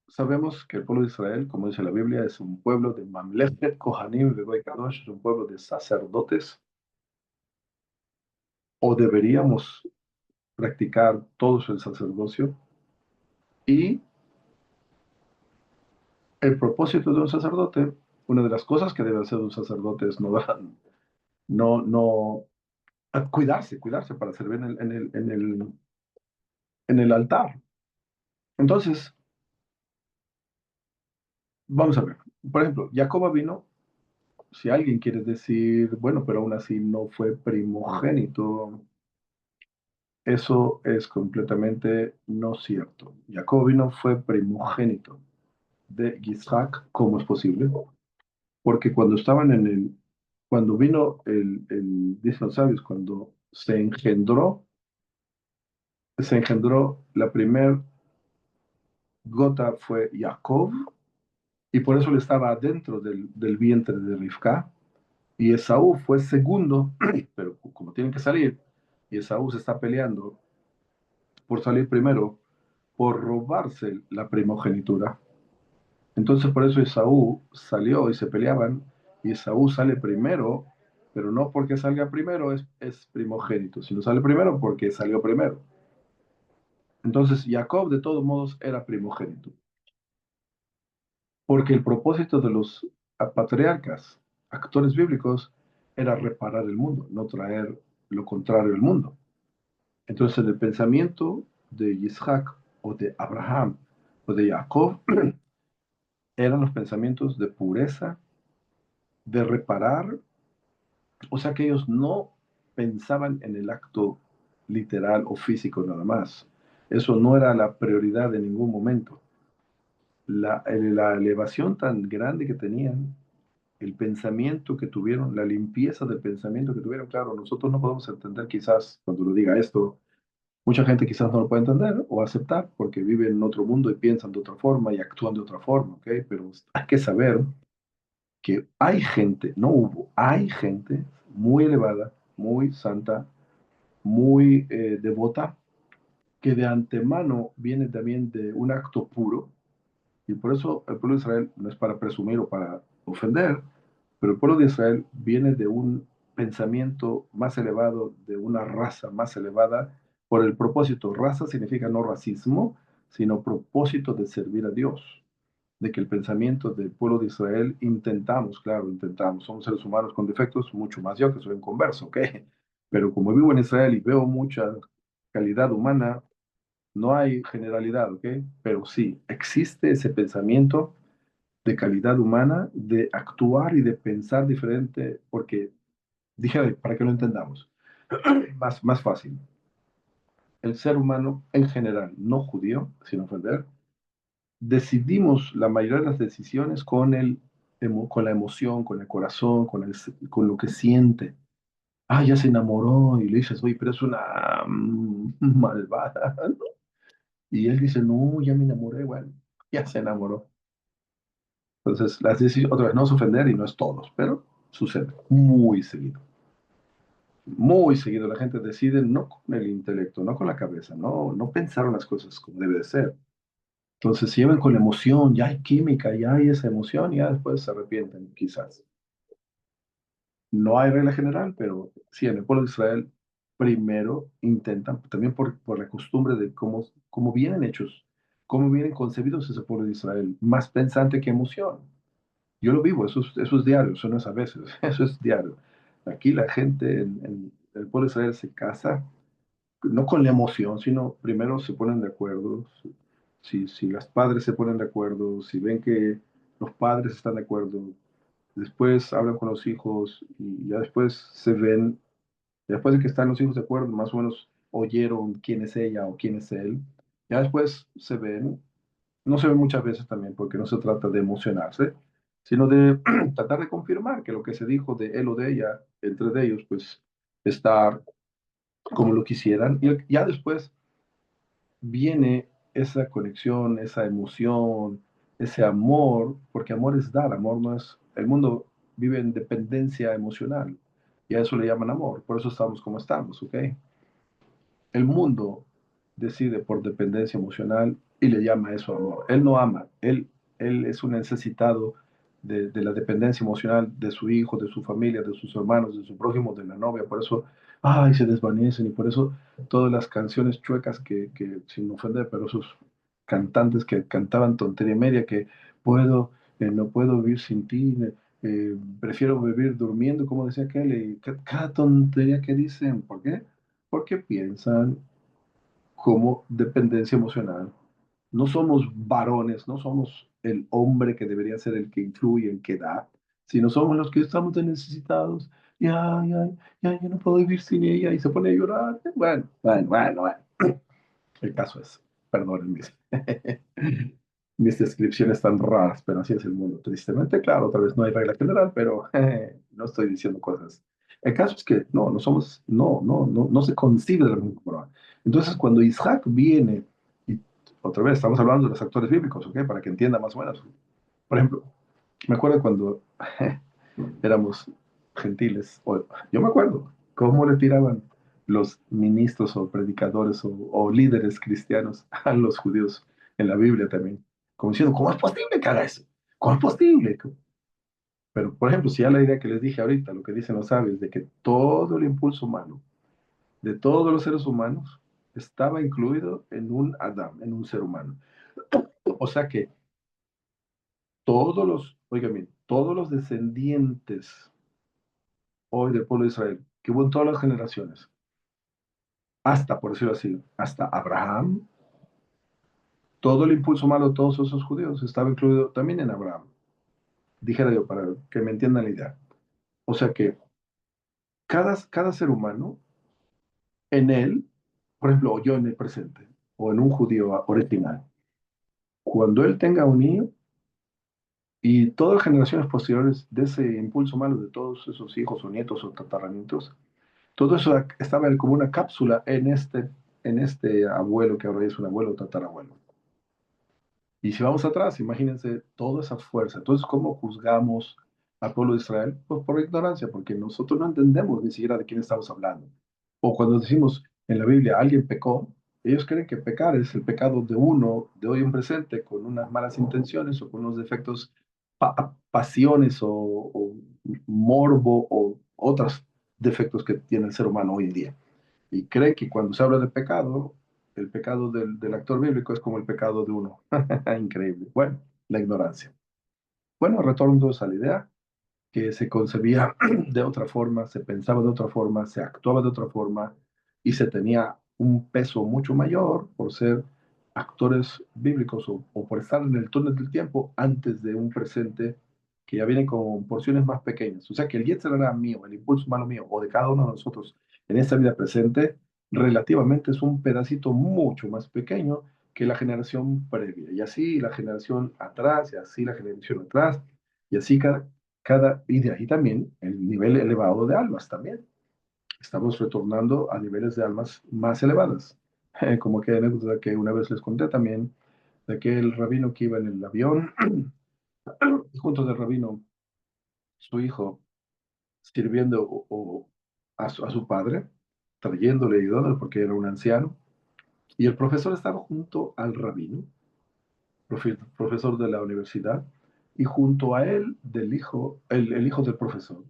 sabemos que el pueblo de Israel, como dice la Biblia, es un pueblo de Mamlechet, Kohanim, Vegoy Kadosh, es un pueblo de sacerdotes, o deberíamos practicar todos el sacerdocio. Y el propósito de un sacerdote, una de las cosas que debe hacer un sacerdote es no, cuidarse para servir en el altar. Entonces, vamos a ver. Por ejemplo, Jacoba vino, si alguien quiere decir, bueno, pero aún así no fue primogénito, eso es completamente no cierto. Jacob vino fue primogénito de Isaac. ¿Cómo es posible? Porque cuando vino dicen los sabios, cuando se engendró la primer gota fue Jacob, y por eso él estaba dentro del vientre de Rivka, y Esaú fue segundo, pero como tienen que salir, y Esaú se está peleando por salir primero, por robarse la primogenitura. Entonces por eso Esaú salió y se peleaban, y Esaú sale primero, pero no porque salga primero es primogénito, sino sale primero porque salió primero. Entonces Jacob de todos modos era primogénito, porque el propósito de los patriarcas, actores bíblicos, era reparar el mundo, no traer lo contrario al mundo. Entonces el pensamiento de Isaac o de Abraham o de Jacob eran los pensamientos de pureza, de reparar, o sea que ellos no pensaban en el acto literal o físico nada más. Eso no era la prioridad en ningún momento. La elevación tan grande que tenían, el pensamiento que tuvieron, la limpieza del pensamiento que tuvieron, claro, nosotros no podemos entender quizás cuando lo diga esto, mucha gente quizás no lo puede entender o aceptar porque viven en otro mundo y piensan de otra forma y actúan de otra forma, ¿ok? Pero hay que saber que hay gente, no hubo, hay gente muy elevada, muy santa, muy devota, que de antemano viene también de un acto puro, y por eso el pueblo de Israel no es para presumir o para ofender, pero el pueblo de Israel viene de un pensamiento más elevado, de una raza más elevada, por el propósito. Raza significa no racismo, sino propósito de servir a Dios. de que el pensamiento del pueblo de Israel intentamos, claro, intentamos, somos seres humanos con defectos, mucho más yo que soy un converso, ¿ok? Pero como vivo en Israel y veo mucha calidad humana, no hay generalidad, ¿ok? Pero sí, existe ese pensamiento de calidad humana, de actuar y de pensar diferente, porque, dije, para que lo entendamos, más fácil. El ser humano en general, no judío, sin ofender, decidimos la mayoría de las decisiones con con la emoción, con el corazón, con lo que siente. Ah, ya se enamoró y le dices, oye, pero es una malvada, ¿no? Y él dice, no, ya me enamoré, bueno, ya se enamoró. Entonces, las decisiones, otra vez, no es ofender y no es todos, pero sucede muy seguido. Muy seguido la gente decide no con el intelecto, no con la cabeza, no pensaron las cosas como debe de ser. Entonces se llevan con la emoción, ya hay química, ya hay esa emoción, y ya después se arrepienten, quizás. No hay regla general, pero sí, en el pueblo de Israel primero intentan, también por la costumbre de cómo vienen hechos, cómo vienen concebidos ese pueblo de Israel, más pensante que emoción. Yo lo vivo, eso es diario, eso no es a veces, eso es diario. Aquí la gente en el pueblo de Israel se casa no con la emoción, sino primero se ponen de acuerdo. Si las padres se ponen de acuerdo, si ven que los padres están de acuerdo, después hablan con los hijos y ya después se ven, después de que están los hijos de acuerdo, más o menos oyeron quién es ella o quién es él, ya después se ven, no se ven muchas veces también porque no se trata de emocionarse, sino de tratar de confirmar que lo que se dijo de él o de ella, entre de ellos, pues estar como lo quisieran. Y ya después viene esa conexión, esa emoción, ese amor, porque amor es dar, amor no es, el mundo vive en dependencia emocional y a eso le llaman amor, por eso estamos como estamos, ¿ok? El mundo decide por dependencia emocional y le llama eso amor. Él no ama, él es un necesitado de la dependencia emocional de su hijo, de su familia, de sus hermanos, de su prójimo, de la novia. Por eso, ay, se desvanecen y por eso todas las canciones chuecas sin ofender, pero esos cantantes que cantaban tontería media, que puedo, no puedo vivir sin ti, prefiero vivir durmiendo, como decía Kelly, cada tontería que dicen, ¿por qué? Porque piensan como dependencia emocional. No somos varones, no somos el hombre que debería ser el que influye, el que da, sino somos los que estamos de necesitados. Y ay, ay, ay, yo no puedo vivir sin ella y se pone a llorar. Bueno. El caso es, perdonen mis descripciones tan raras, pero así es el mundo, tristemente. Claro, otra vez no hay regla general, pero no estoy diciendo cosas. El caso es que no somos, no se concibe de la misma forma. Entonces, cuando Isaac viene, y otra vez estamos hablando de los actores bíblicos, ¿ok? Para que entienda más o menos. Por ejemplo, me acuerdo cuando éramos gentiles, yo me acuerdo cómo le tiraban los ministros o predicadores o líderes cristianos a los judíos en la Biblia también, como diciendo, ¿cómo es posible que haga eso? ¿Cómo es posible? Pero, por ejemplo, si ya la idea que les dije ahorita, lo que dicen los sabios, de que todo el impulso humano, de todos los seres humanos, estaba incluido en un Adán, en un ser humano. O sea que oigan bien, todos los descendientes hoy del pueblo de Israel, que hubo en todas las generaciones, hasta, por decirlo así, hasta Abraham, todo el impulso malo de todos esos judíos estaba incluido también en Abraham. Dijera yo, para que me entiendan la idea. O sea que cada ser humano, en él, por ejemplo, o yo en el presente, o en un judío original, cuando él tenga un niño y todas las generaciones posteriores de ese impulso malo de todos esos hijos o nietos o tataranietos, todo eso estaba como una cápsula en este abuelo que ahora es un abuelo o tatarabuelo. Y si vamos atrás, imagínense toda esa fuerza. Entonces, ¿cómo juzgamos al pueblo de Israel? Pues por ignorancia, porque nosotros no entendemos ni siquiera de quién estamos hablando. O cuando decimos en la Biblia, alguien pecó, ellos creen que pecar es el pecado de uno, de hoy en presente, con unas malas intenciones o con unos defectos, pasiones o morbo o otros defectos que tiene el ser humano hoy en día. Y cree que cuando se habla de pecado, el pecado del actor bíblico es como el pecado de uno. Increíble. Bueno, la ignorancia. Bueno, retorno entonces a la idea que se concebía de otra forma, se pensaba de otra forma, se actuaba de otra forma y se tenía un peso mucho mayor por ser actores bíblicos o por estar en el túnel del tiempo antes de un presente que ya viene con porciones más pequeñas. O sea que el Yetzer era mío, el impulso humano mío o de cada uno de nosotros en esta vida presente, relativamente es un pedacito mucho más pequeño que la generación previa. Y así la generación atrás, y así la generación atrás, y así y de ahí también el nivel elevado de almas también. Estamos retornando a niveles de almas más elevadas. Como aquella anécdota que una vez les conté también, de aquel rabino que iba en el avión, y junto del rabino, su hijo, sirviendo a su padre, trayéndole y ayudándole porque era un anciano, y el profesor estaba junto al rabino, profesor de la universidad, y junto a él el hijo del profesor.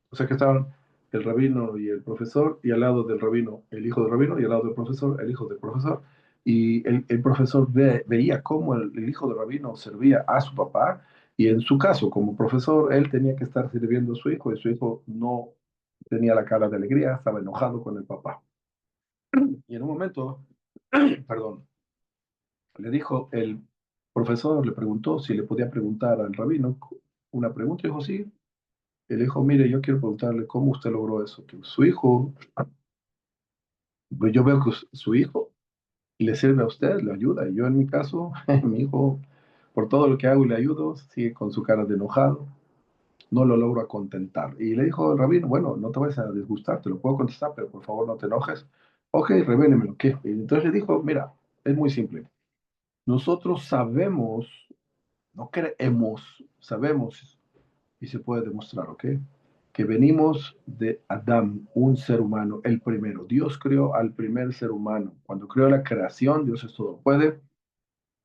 O sea que estaban el rabino y el profesor, y al lado del rabino el hijo del rabino, y al lado del profesor el hijo del profesor. Y el profesor veía cómo el hijo del rabino servía a su papá, y en su caso, como profesor, él tenía que estar sirviendo a su hijo, y su hijo no tenía la cara de alegría, estaba enojado con el papá. Y en un momento, perdón, le dijo el profesor, le preguntó si le podía preguntar al rabino una pregunta. Dijo, sí. Él dijo, mire, yo quiero preguntarle cómo usted logró eso. Que su hijo, pues yo veo que su hijo le sirve a usted, le ayuda. Y yo en mi caso, mi hijo, por todo lo que hago y le ayudo, sigue con su cara de enojado. No lo logro contentar. Y le dijo el rabino, bueno, no te vayas a disgustar, te lo puedo contestar, pero por favor no te enojes. Ok, revélemelo. ¿Qué? Y entonces le dijo, mira, es muy simple. Nosotros sabemos, no creemos, sabemos, y se puede demostrar, ¿ok? Que venimos de Adán, un ser humano, el primero. Dios creó al primer ser humano. Cuando creó la creación, Dios es todo puede,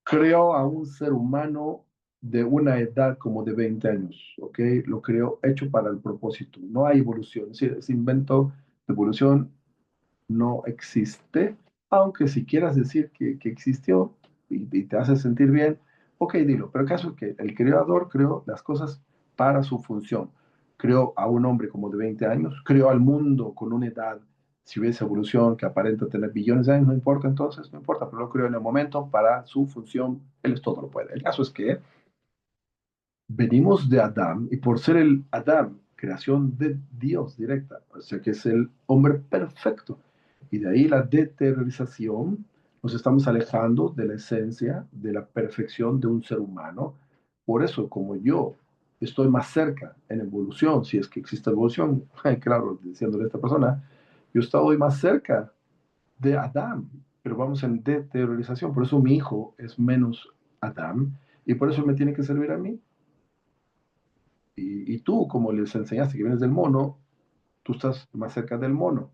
creó a un ser humano de una edad como de 20 años, ¿ok? Lo creó hecho para el propósito. No hay evolución, es decir, ese invento de evolución no existe, aunque si quieras decir que existió y te hace sentir bien, ok, dilo, pero el caso es que el creador creó las cosas para su función. Creó a un hombre como de 20 años, creó al mundo con una edad, si hubiese evolución que aparenta tener billones de años, no importa entonces, no importa, pero lo creó en el momento para su función, él es todo lo puede. El caso es que venimos de Adán y por ser el Adán, creación de Dios directa, o sea que es el hombre perfecto. Y de ahí la deterriorización, nos estamos alejando de la esencia, de la perfección de un ser humano. Por eso, como yo estoy más cerca en evolución, si es que existe evolución, claro, diciéndole a esta persona, yo estoy más cerca de Adán, pero vamos en deterriorización. Por eso mi hijo es menos Adán y por eso me tiene que servir a mí. Y tú, como les enseñaste que vienes del mono, tú estás más cerca del mono.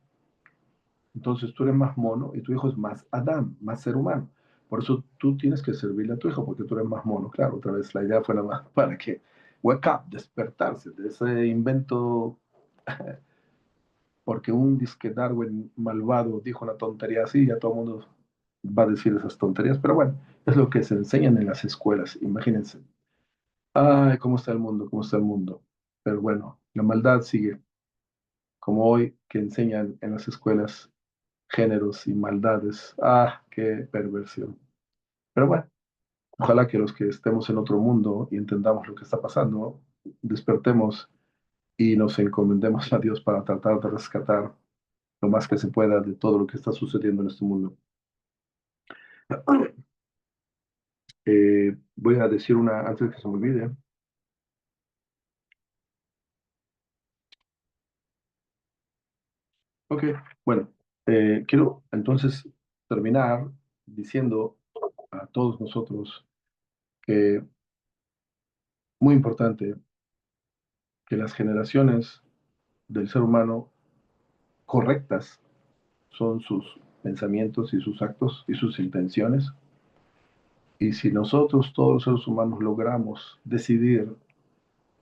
Entonces tú eres más mono y tu hijo es más Adán, más ser humano. Por eso tú tienes que servirle a tu hijo, porque tú eres más mono. Claro, otra vez la idea fue nada más para que wake up, despertarse de ese invento, porque un disque Darwin malvado dijo una tontería así, ya todo el mundo va a decir esas tonterías. Pero bueno, es lo que se enseñan en las escuelas, imagínense. Ay, cómo está el mundo, cómo está el mundo. Pero bueno, la maldad sigue. Como hoy que enseñan en las escuelas géneros y maldades. Ah, qué perversión. Pero bueno, ojalá que los que estemos en otro mundo y entendamos lo que está pasando, despertemos y nos encomendemos a Dios para tratar de rescatar lo más que se pueda de todo lo que está sucediendo en este mundo. Voy a decir una, antes de que se me olvide. Ok, bueno, quiero entonces terminar diciendo a todos nosotros que muy importante que las generaciones del ser humano correctas son sus pensamientos y sus actos y sus intenciones. Y si nosotros, todos los seres humanos, logramos decidir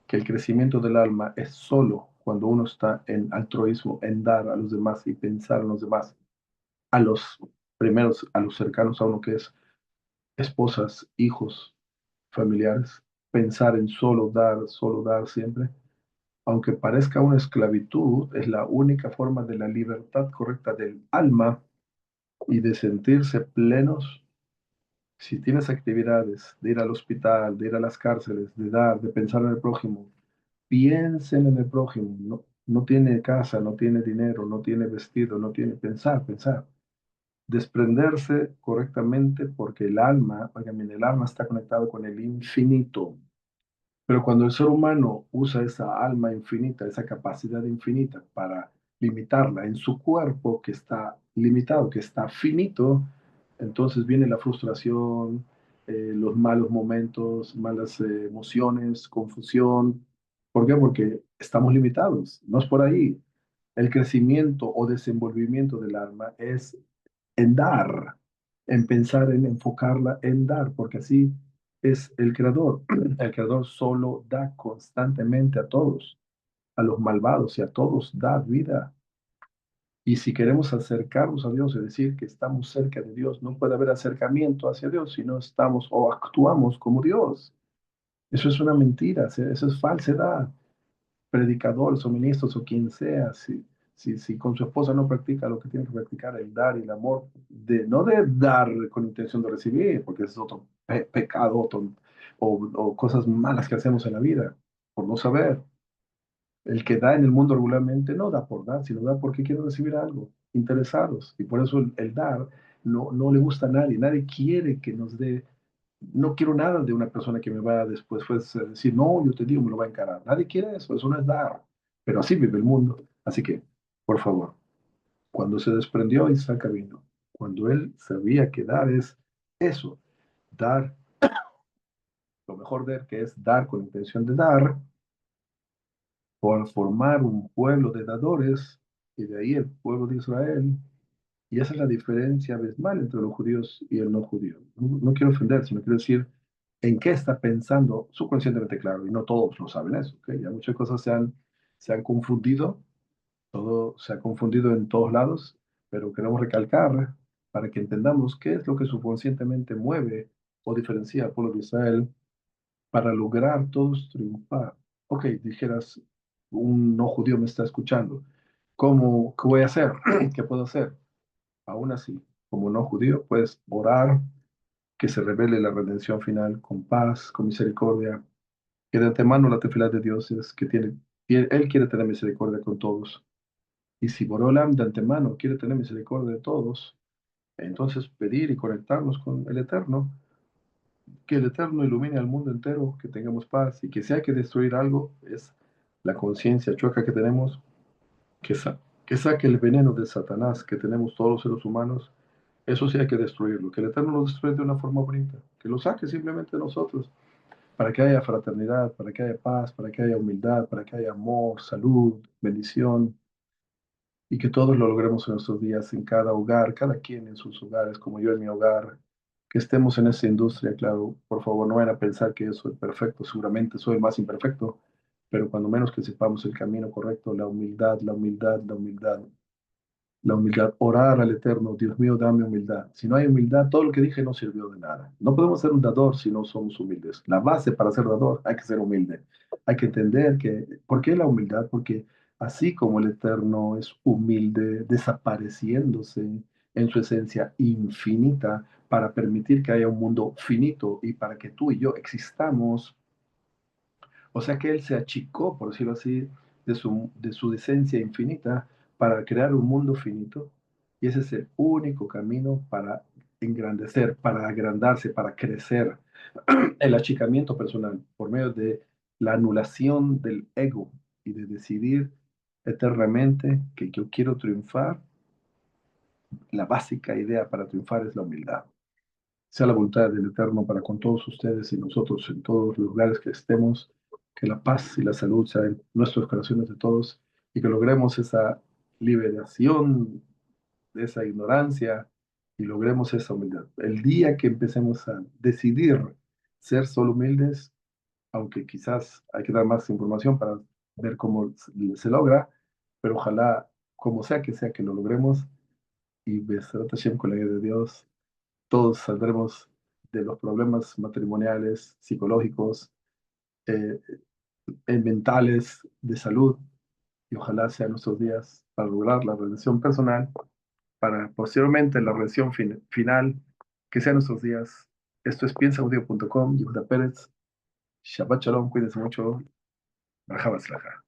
que el crecimiento del alma es solo cuando uno está en altruismo, en dar a los demás y pensar en los demás, a los primeros, a los cercanos a uno que es esposas, hijos, familiares, pensar en solo dar siempre, aunque parezca una esclavitud, es la única forma de la libertad correcta del alma y de sentirse plenos. Si tienes actividades de ir al hospital, de ir a las cárceles, de dar, de pensar en el prójimo, piensen en el prójimo. No, no tiene casa, no tiene dinero, no tiene vestido, no tiene pensar. Desprenderse correctamente porque el alma, oigan bien, el alma está conectado con el infinito. Pero cuando el ser humano usa esa alma infinita, esa capacidad infinita para limitarla en su cuerpo que está limitado, que está finito, entonces viene la frustración, los malos momentos, malas emociones, confusión. ¿Por qué? Porque estamos limitados. No es por ahí. El crecimiento o desenvolvimiento del alma es en dar, en pensar, en enfocarla en dar, porque así es el creador. El creador solo da constantemente a todos, a los malvados y a todos da vida. Y si queremos acercarnos a Dios, es decir, que estamos cerca de Dios, no puede haber acercamiento hacia Dios si no estamos o actuamos como Dios. Eso es una mentira, eso es falsedad. Predicadores o ministros o quien sea, si con su esposa no practica lo que tiene que practicar, el dar y el amor, no de dar con intención de recibir, porque ese es otro pecado o cosas malas que hacemos en la vida, por no saber. El que da en el mundo regularmente no da por dar, sino da porque quiere recibir algo, interesados. Y por eso el dar no le gusta a nadie, nadie quiere que nos dé. No quiero nada de una persona que me va a después pues, decir, no, yo te digo, me lo va a encarar. Nadie quiere eso no es dar. Pero así vive el mundo. Así que, por favor, cuando se desprendió Isaac vino, cuando él sabía que dar es eso, dar lo mejor de él, que es dar con intención de dar, por formar un pueblo de dadores, y de ahí el pueblo de Israel. Y esa es la diferencia abismal entre los judíos y el no judío. No quiero ofender, sino quiero decir en qué está pensando subconscientemente, claro, y no todos lo saben eso. ¿Okay? Ya muchas cosas se han confundido, todo se ha confundido en todos lados, pero queremos recalcar para que entendamos qué es lo que subconscientemente mueve o diferencia al pueblo de Israel para lograr todos triunfar. Ok, dijeras, un no judío me está escuchando. ¿Cómo, qué voy a hacer? ¿Qué puedo hacer? Aún así, como no judío, puedes orar que se revele la redención final con paz, con misericordia, que de antemano la tefilá de Dios es que Él quiere tener misericordia con todos. Y si Borolam de antemano quiere tener misericordia de todos, entonces pedir y conectarnos con el Eterno, que el Eterno ilumine al mundo entero, que tengamos paz y que si hay que destruir algo, es la conciencia chueca que tenemos, que, que saque el veneno de Satanás que tenemos todos los seres humanos. Eso sí hay que destruirlo, que el Eterno lo destruya de una forma bonita, que lo saque simplemente de nosotros, para que haya fraternidad, para que haya paz, para que haya humildad, para que haya amor, salud, bendición, y que todos lo logremos en nuestros días, en cada hogar, cada quien en sus hogares, como yo en mi hogar, que estemos en esa industria, claro, por favor, no vayan a pensar que yo soy perfecto, seguramente soy el más imperfecto, pero cuando menos que sepamos el camino correcto, la humildad, orar al Eterno, Dios mío, dame humildad. Si no hay humildad, todo lo que dije no sirvió de nada. No podemos ser un dador si no somos humildes. La base para ser dador hay que ser humilde. Hay que entender que, ¿por qué la humildad? Porque así como el Eterno es humilde, desapareciéndose en su esencia infinita para permitir que haya un mundo finito y para que tú y yo existamos, o sea que él se achicó, por decirlo así, de su esencia infinita para crear un mundo finito. Y ese es el único camino para engrandecer, para agrandarse, para crecer. El achicamiento personal por medio de la anulación del ego y de decidir eternamente que yo quiero triunfar. La básica idea para triunfar es la humildad. Sea la voluntad del Eterno para con todos ustedes y nosotros en todos los lugares que estemos, que la paz y la salud sean en nuestros corazones de todos y que logremos esa liberación de esa ignorancia y logremos esa humildad. El día que empecemos a decidir ser solo humildes, aunque quizás hay que dar más información para ver cómo se logra, pero ojalá, como sea que lo logremos y Besrat Hashem con la ayuda de Dios todos saldremos de los problemas matrimoniales, psicológicos, eh, mentales, de salud, y ojalá sean nuestros días para lograr la redención personal, para posteriormente la redención final, que sean nuestros días. Esto es piensaudio.com, Yehuda Pérez. Shabbat Shalom, cuídense mucho. Baja Baslaja.